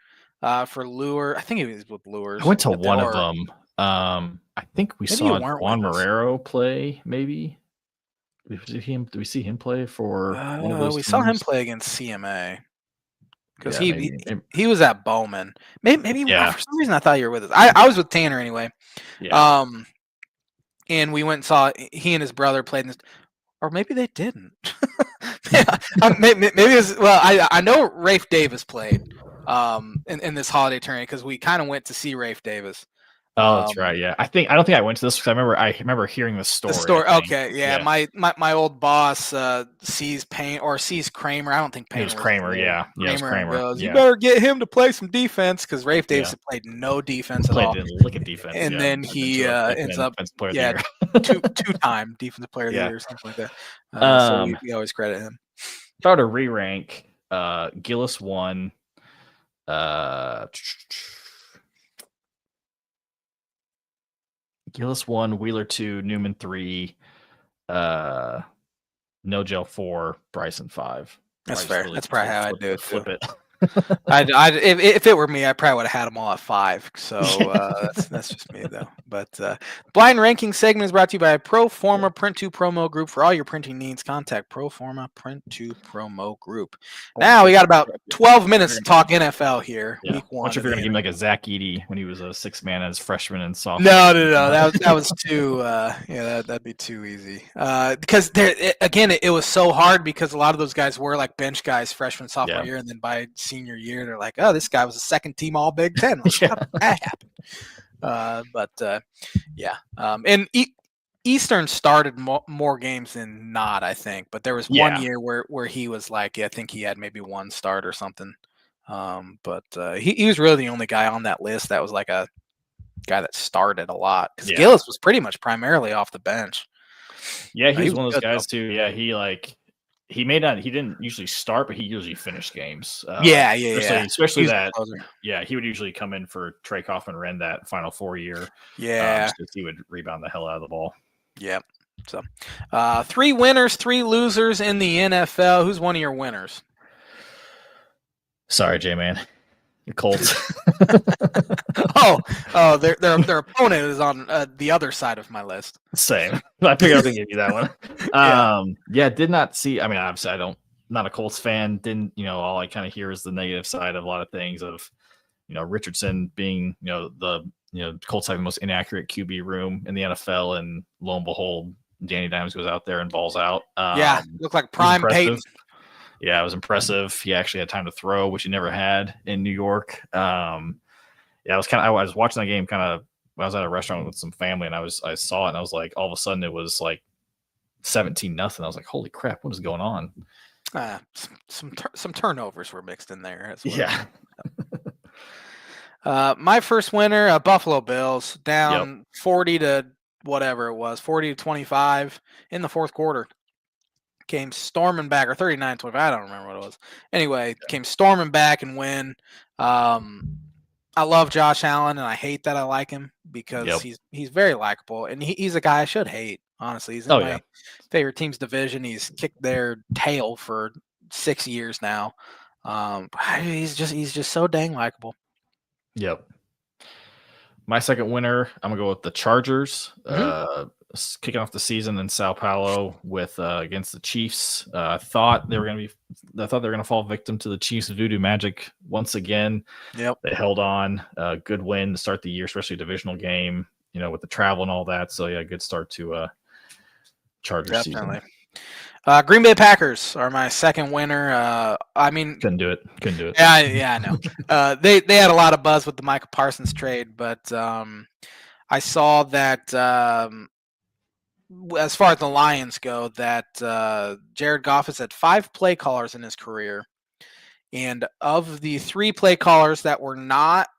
for Lure. I think he was with Lures. I went to one of them. I think we saw Juan Marrero play, maybe. Did we see him play for one of those we teams? saw him play against CMA. Because he was at Bowman. Maybe for some reason I thought you were with us. I was with Tanner anyway. Yeah. And we went and saw he and his brother played in this, or maybe they didn't. Maybe it was, well, I know Rafe Davis played in this holiday tournament because we kind of went to see Rafe Davis. Oh, that's right. Yeah, I don't think I went to this because I remember hearing the story. The story. Okay, yeah. My old boss sees Kramer. I don't think Payne. It was Kramer. Yeah, it was Kramer. Goes, you better get him to play some defense because Rafe Davis had played no defense at all. Played lick of defense, and then he ends up two-time defensive player of the year or something like that. So we always credit him. Start to re-rank. Gillis 1. Gillis 1, Wheeler 2, Newman 3, No Gel 4, Bryson 5. That's fair. That's probably how I do it. Flip it. If it were me, I probably would have had them all at 5. So that's just me though. But blind ranking segment is brought to you by Proforma Print 2 Promo Group. For all your printing needs, contact Proforma Print 2 Promo Group. Now we got about 12 minutes to talk NFL here. Yeah. Week 1. I wonder if you're gonna give me like a Zach Edey when he was a 6-man as freshman and sophomore. No. That was too. That'd be too easy. Because it was so hard because a lot of those guys were like bench guys freshman sophomore year, and then by senior year they're like, oh, this guy was a second team all Big Ten. Like, how did that happen? And Eastern started more games than not, I think, but there was one year where he was like, I think he had maybe one start or something. But he was really the only guy on that list that was like a guy that started a lot because Gillis was pretty much primarily off the bench. Yeah, he was one of those guys too. Yeah, he didn't usually start, but he usually finished games. Especially that. Yeah, he would usually come in for Trey Kaufman-Renn that Final Four year. Yeah, he would rebound the hell out of the ball. Yeah. So, 3 winners, 3 losers in the NFL. Who's one of your winners? Sorry, J-Man. The Colts. Their opponent is on the other side of my list. Same. I figured I was gonna give you that one. Did not see. I mean, obviously, not a Colts fan. Didn't all I kind of hear is the negative side of a lot of things of Richardson being the Colts having the most inaccurate QB room in the NFL, and lo and behold, Danny Dimes goes out there and balls out. Looked like prime Peyton. Yeah, it was impressive. He actually had time to throw, which he never had in New York. I was watching that game kind of when I was at a restaurant with some family, and I saw it, and I was like, all of a sudden it was like 17-0. I was like, holy crap, what is going on? Some turnovers were mixed in there as well. Yeah. My first winner, Buffalo Bills, down 40 to whatever it was, 40 to 25 in the fourth quarter. Came storming back, or 39-25, I don't remember what it was. Anyway, came storming back and win. I love Josh Allen, and I hate that I like him because he's very likable, and he's a guy I should hate. Honestly, he's in Oh my yeah. favorite team's division. He's kicked their tail for 6 years now. He's just so dang likable. Yep. My second winner, I'm gonna go with the Chargers. Mhm. Kicking off the season in Sao Paulo with against the Chiefs. I thought they were gonna fall victim to the Chiefs' voodoo magic once again. Yep, They held on. Good win to start the year, especially a divisional game. With the travel and all that. So yeah, good start to Chargers season. definitely. Green Bay Packers are my second winner. I mean, Couldn't do it. yeah, I know. They had a lot of buzz with the Micah Parsons trade, but I saw that as far as the Lions go, that Jared Goff has had 5 play callers in his career, and of the 3 play callers that were not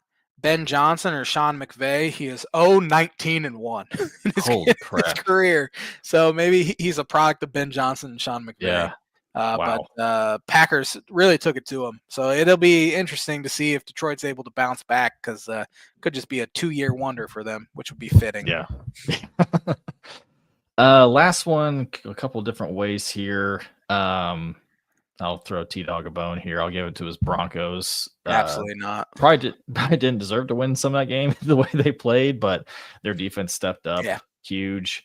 Ben Johnson or Sean McVay, he is 0-19-1 in Holy his crap. career. So maybe he's a product of Ben Johnson and Sean McVay. Yeah. Wow. But Packers really took it to him. So it'll be interesting to see if Detroit's able to bounce back, because could just be a 2-year wonder for them, which would be fitting. Yeah. Last one, a couple different ways here. I'll throw T-Dog a bone here. I'll give it to his Broncos. Absolutely not. Probably didn't deserve to win some of that game the way they played, but their defense stepped up huge.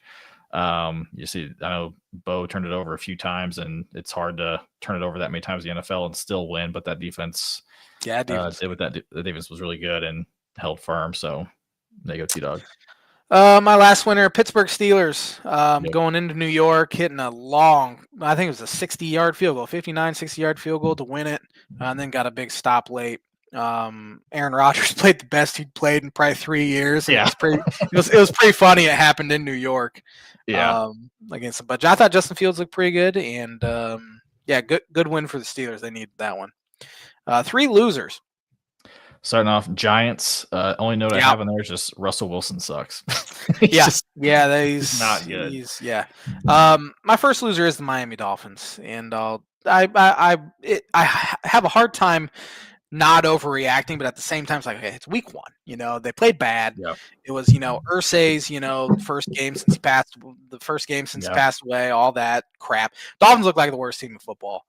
You see, I know Bo turned it over a few times, and it's hard to turn it over that many times in the NFL and still win, but that defense, did with that. The defense was really good and held firm. So there you go, T-Dog. My last winner, Pittsburgh Steelers, going into New York, hitting a long, I think it was a 60-yard field goal, 60-yard field goal to win it, and then got a big stop late. Aaron Rodgers played the best he'd played in probably 3 years. Yeah. It was pretty funny. It happened in New York. Yeah. Against them. But I thought Justin Fields looked pretty good, and good win for the Steelers. They needed that one. 3 losers. Starting off, Giants. Only note I have in there is just Russell Wilson sucks. He's not good. My first loser is the Miami Dolphins, and I have a hard time not overreacting, but at the same time, it's like, okay, it's week 1. They played bad. Yep. It was, Irsay's, first game since he passed away, all that crap. Dolphins look like the worst team in football.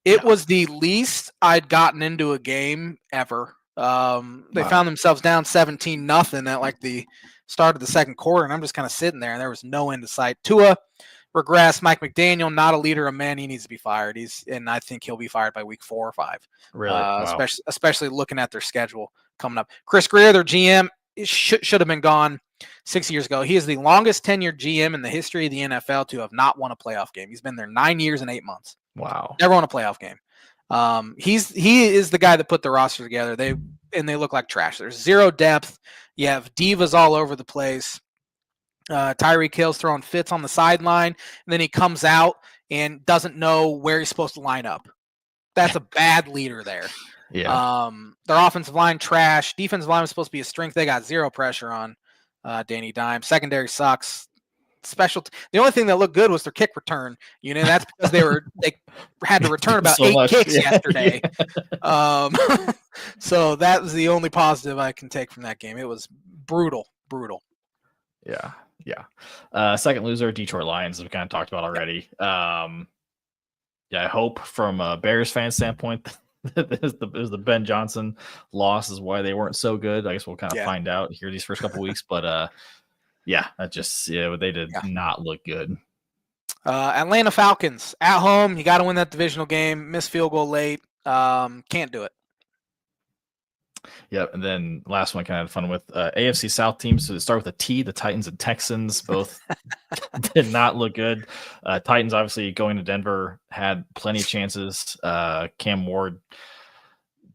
It was the least I'd gotten into a game ever. They found themselves down 17-0 at like the start of the second quarter, and I'm just kind of sitting there, and there was no end to sight. Tua regressed. Mike McDaniel, not a leader of men. He needs to be fired. And I think he'll be fired by week 4 or 5. Really? Especially looking at their schedule coming up. Chris Greer, their GM, should have been gone 6 years ago. He is the longest tenured GM in the history of the NFL to have not won a playoff game. He's been there 9 years and 8 months. Wow. Never won a playoff game. He is the guy that put the roster together. They look like trash. There's zero depth. You have divas all over the place. Tyreek Hill's throwing fits on the sideline, and then he comes out and doesn't know where he's supposed to line up. That's a bad leader there. Yeah. Their offensive line trash. Defensive line was supposed to be a strength. They got zero pressure on Danny Dimes. Secondary sucks. The only thing that looked good was their kick return. That's because they had to return about 8 kicks yesterday. So that was the only positive I can take from that game. It was brutal. Yeah. Second loser, Detroit Lions, we kind of talked about already. I hope from a Bears fan standpoint that the Ben Johnson loss is why they weren't so good. I guess we'll kind of find out here these first couple weeks, but they did not look good. Atlanta Falcons at home. You got to win that divisional game. Missed field goal late. Can't do it. Yep. And then last one I kind of had fun with AFC South teams. So they start with a T, the Titans and Texans both did not look good. Titans obviously going to Denver had plenty of chances. Cam Ward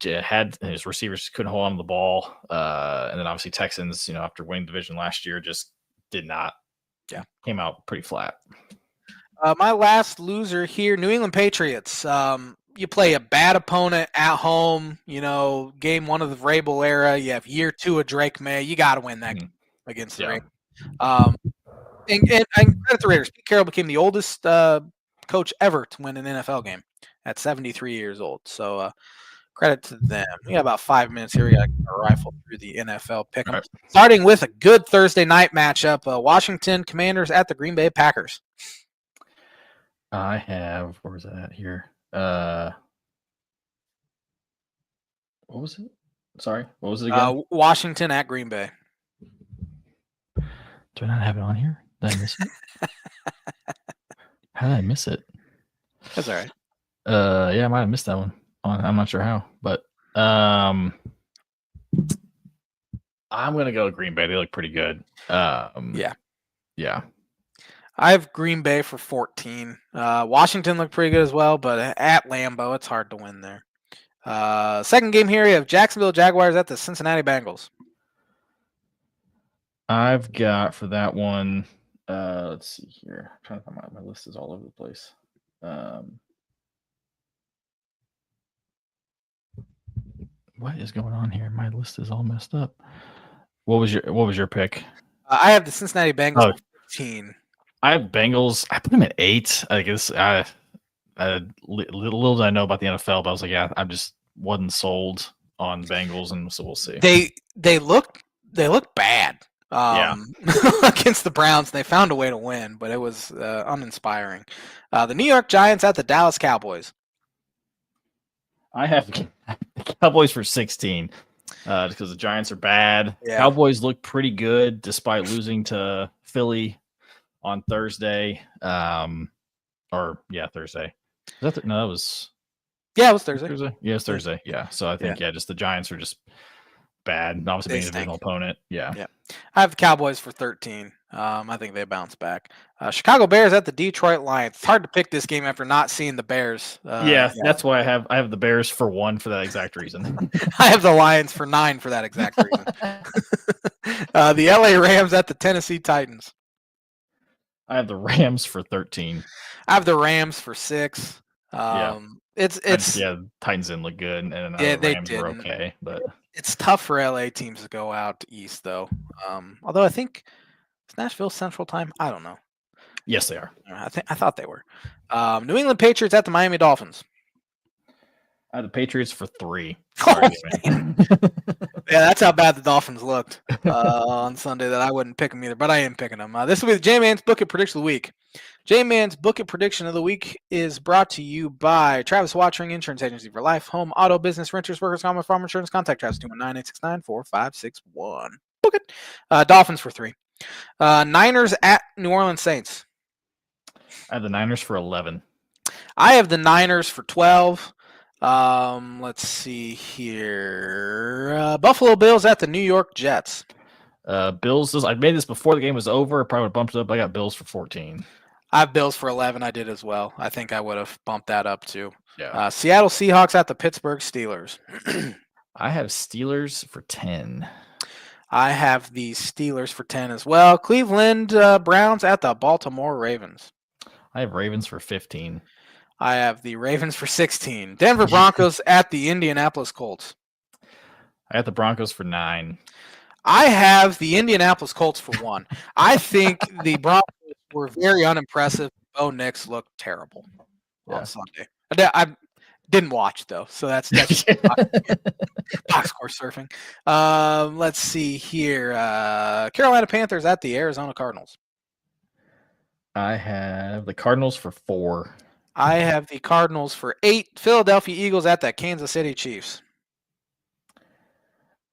had his receivers couldn't hold on to the ball. And then obviously Texans, after winning the division last year, just did not. Yeah. Came out pretty flat. My last loser here, New England Patriots. You play a bad opponent at home, game 1 of the Vrabel era. You have year 2 of Drake May. You got to win that against the Raiders. And credit the Raiders. Pete Carroll became the oldest coach ever to win an NFL game at 73 years old. So Credit to them. We got about 5 minutes here. We got to rifle through the NFL pick 'em. All right. Starting with a good Thursday night matchup: Washington Commanders at the Green Bay Packers. I have, where was that here? What was it? Sorry, what was it again? Washington at Green Bay. Do I not have it on here? Did I miss it? How did I miss it? That's all right. Yeah, I might have missed that one. I'm not sure how, but I'm gonna go Green Bay. They look pretty good. Yeah. Yeah. I have Green Bay for 14. Washington looked pretty good as well, but at Lambeau, it's hard to win there. Second game here, you have Jacksonville Jaguars at the Cincinnati Bengals. I've got for that one. Let's see here. I'm trying to find my list is all over the place. What is going on here? My list is all messed up. What was your pick? I have the Cincinnati Bengals Oh. at 15. I have Bengals. I put them at 8. I guess little did I know about the NFL, but I was like, yeah, I just wasn't sold on Bengals, and so we'll see. They look bad. Yeah. Against the Browns. They found a way to win, but it was uninspiring. The New York Giants at the Dallas Cowboys. I have the Cowboys for 16 just because the Giants are bad. Yeah. Cowboys look pretty good despite losing to Philly on Thursday. Thursday. No, that was... Yeah, it was Thursday. Yeah, it's Thursday. Yeah. So I think, just the Giants are just bad. And obviously being a divisional opponent. Yeah. I have the Cowboys for 13. I think they bounce back. Chicago Bears at the Detroit Lions. It's hard to pick this game after not seeing the Bears. That's why I have the Bears for 1 for that exact reason. I have the Lions for 9 for that exact reason. The LA Rams at the Tennessee Titans. I have the Rams for 13. I have the Rams for 6. It's Titans didn't look good, and they the Rams were didn't. okay, but it's tough for LA teams to go out east though. Although I think is Nashville Central Time. I don't know. Yes, they are. I thought they were. New England Patriots at the Miami Dolphins. I have the Patriots for 3. Oh, yeah, that's how bad the Dolphins looked on Sunday that I wouldn't pick them either, but I am picking them. This will be the J-Man's Book It Prediction of the Week. J-Man's Book It Prediction of the Week is brought to you by Travis Watchering Insurance Agency for life, home, auto, business, renters, workers, common, farm insurance. Contact Travis 219-869-4561. Book it. Dolphins for 3. Niners at New Orleans Saints. I have the Niners for 11. I have the Niners for 12. Let's see here. Buffalo Bills at the New York Jets. Bills. I made this before the game was over. I probably would have bumped it up. I got Bills for 14. I have Bills for 11. I did as well. I think I would have bumped that up too. Yeah. Seattle Seahawks at the Pittsburgh Steelers. I have Steelers for 10. I have the Steelers for 10 as well. Cleveland Browns at the Baltimore Ravens. I have Ravens for 15. I have the Ravens for 16. Denver Broncos at the Indianapolis Colts. I have the Broncos for 9. I have the Indianapolis Colts for 1. I think the Broncos were very unimpressive. Bo Nix looked terrible on Sunday. I didn't watch though, so that's box score surfing. Let's see here. Carolina Panthers at the Arizona Cardinals. I have the Cardinals for 4. I have the Cardinals for 8. Philadelphia Eagles at the Kansas City Chiefs.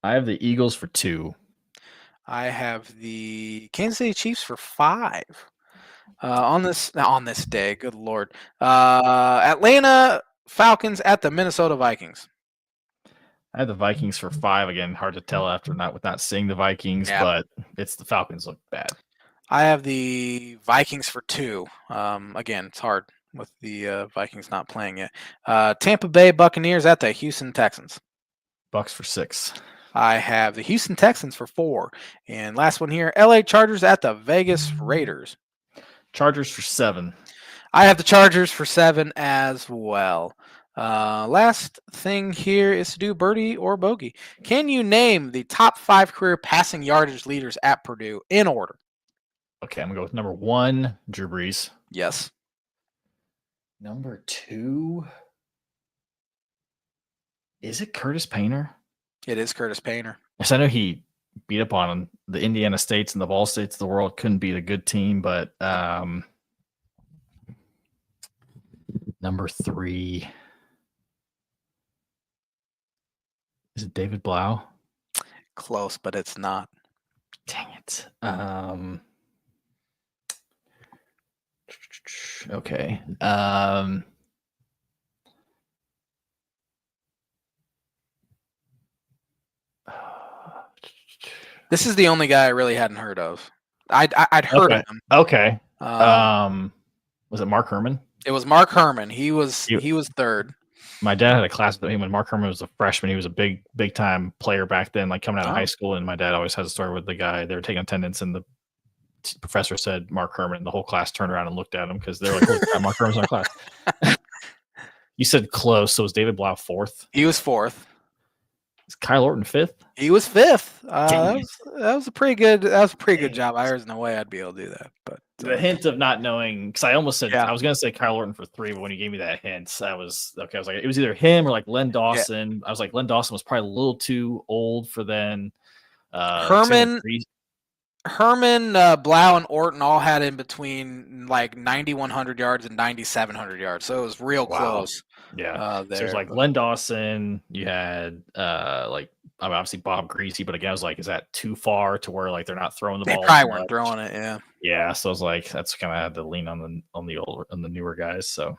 I have the Eagles for 2. I have the Kansas City Chiefs for 5. On this day, good Lord. Atlanta Falcons at the Minnesota Vikings. I have the Vikings for 5. Again, hard to tell after not seeing the Vikings, but it's the Falcons look bad. I have the Vikings for 2. Again, it's hard with the Vikings not playing yet. Tampa Bay Buccaneers at the Houston Texans. Bucks for 6. I have the Houston Texans for 4. And last one here, LA Chargers at the Vegas Raiders. Chargers for 7. I have the Chargers for 7 as well. Last thing here is to do birdie or bogey. Can you name the top 5 career passing yardage leaders at Purdue in order? Okay, I'm going to go with number 1, Drew Brees. Yes. Number 2, Is it Curtis Painter? It is Curtis Painter. Yes, I know he beat up on the Indiana States and the Ball States of the world. Couldn't beat a good team, but number 3. Is it David Blau? Close, but it's not. Dang it. Okay. This is the only guy I really hadn't heard of. I'd heard of him. Okay. Was it Mark Herman? It was Mark Herman. He was third. My dad had a class with him when Mark Herman was a freshman. He was a big time player back then, like coming out of high school. And my dad always has a story with the guy. They were taking attendance, and the professor said Mark Herman, and the whole class turned around and looked at him because they're like, "Holy crap, Mark Herman's in our class." You said close, so was David Blau 4th? He was 4th. Is Kyle Orton 5th? He was 5th. That was a pretty good. That was a pretty good job. There's no way I'd be able to do that. But the hint of not knowing, because I almost said Yeah. I was going to say Kyle Orton for 3, but when you gave me that hint, I was okay. I was like, it was either him or like Len Dawson. I was like, Len Dawson was probably a little too old for then. Herman, Blau, and Orton all had in between like 9,100 yards and 9,700 yards, so it was real close. Yeah, so it was like Len Dawson. You had obviously Bob Greasy, but again, I was like, is that too far to where like they're not throwing the ball? They probably weren't throwing it. Yeah. Yeah, so I was like, that's kind of had to lean on the newer guys. So.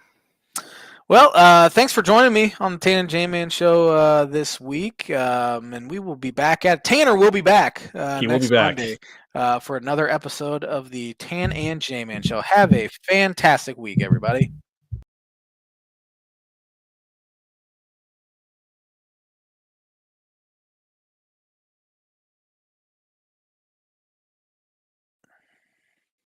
Well, thanks for joining me on the Tan and J-Man show this week, and we will be back at Tanner will be back. He will be back Monday, for another episode of the Tan and J-Man show. Have a fantastic week, everybody.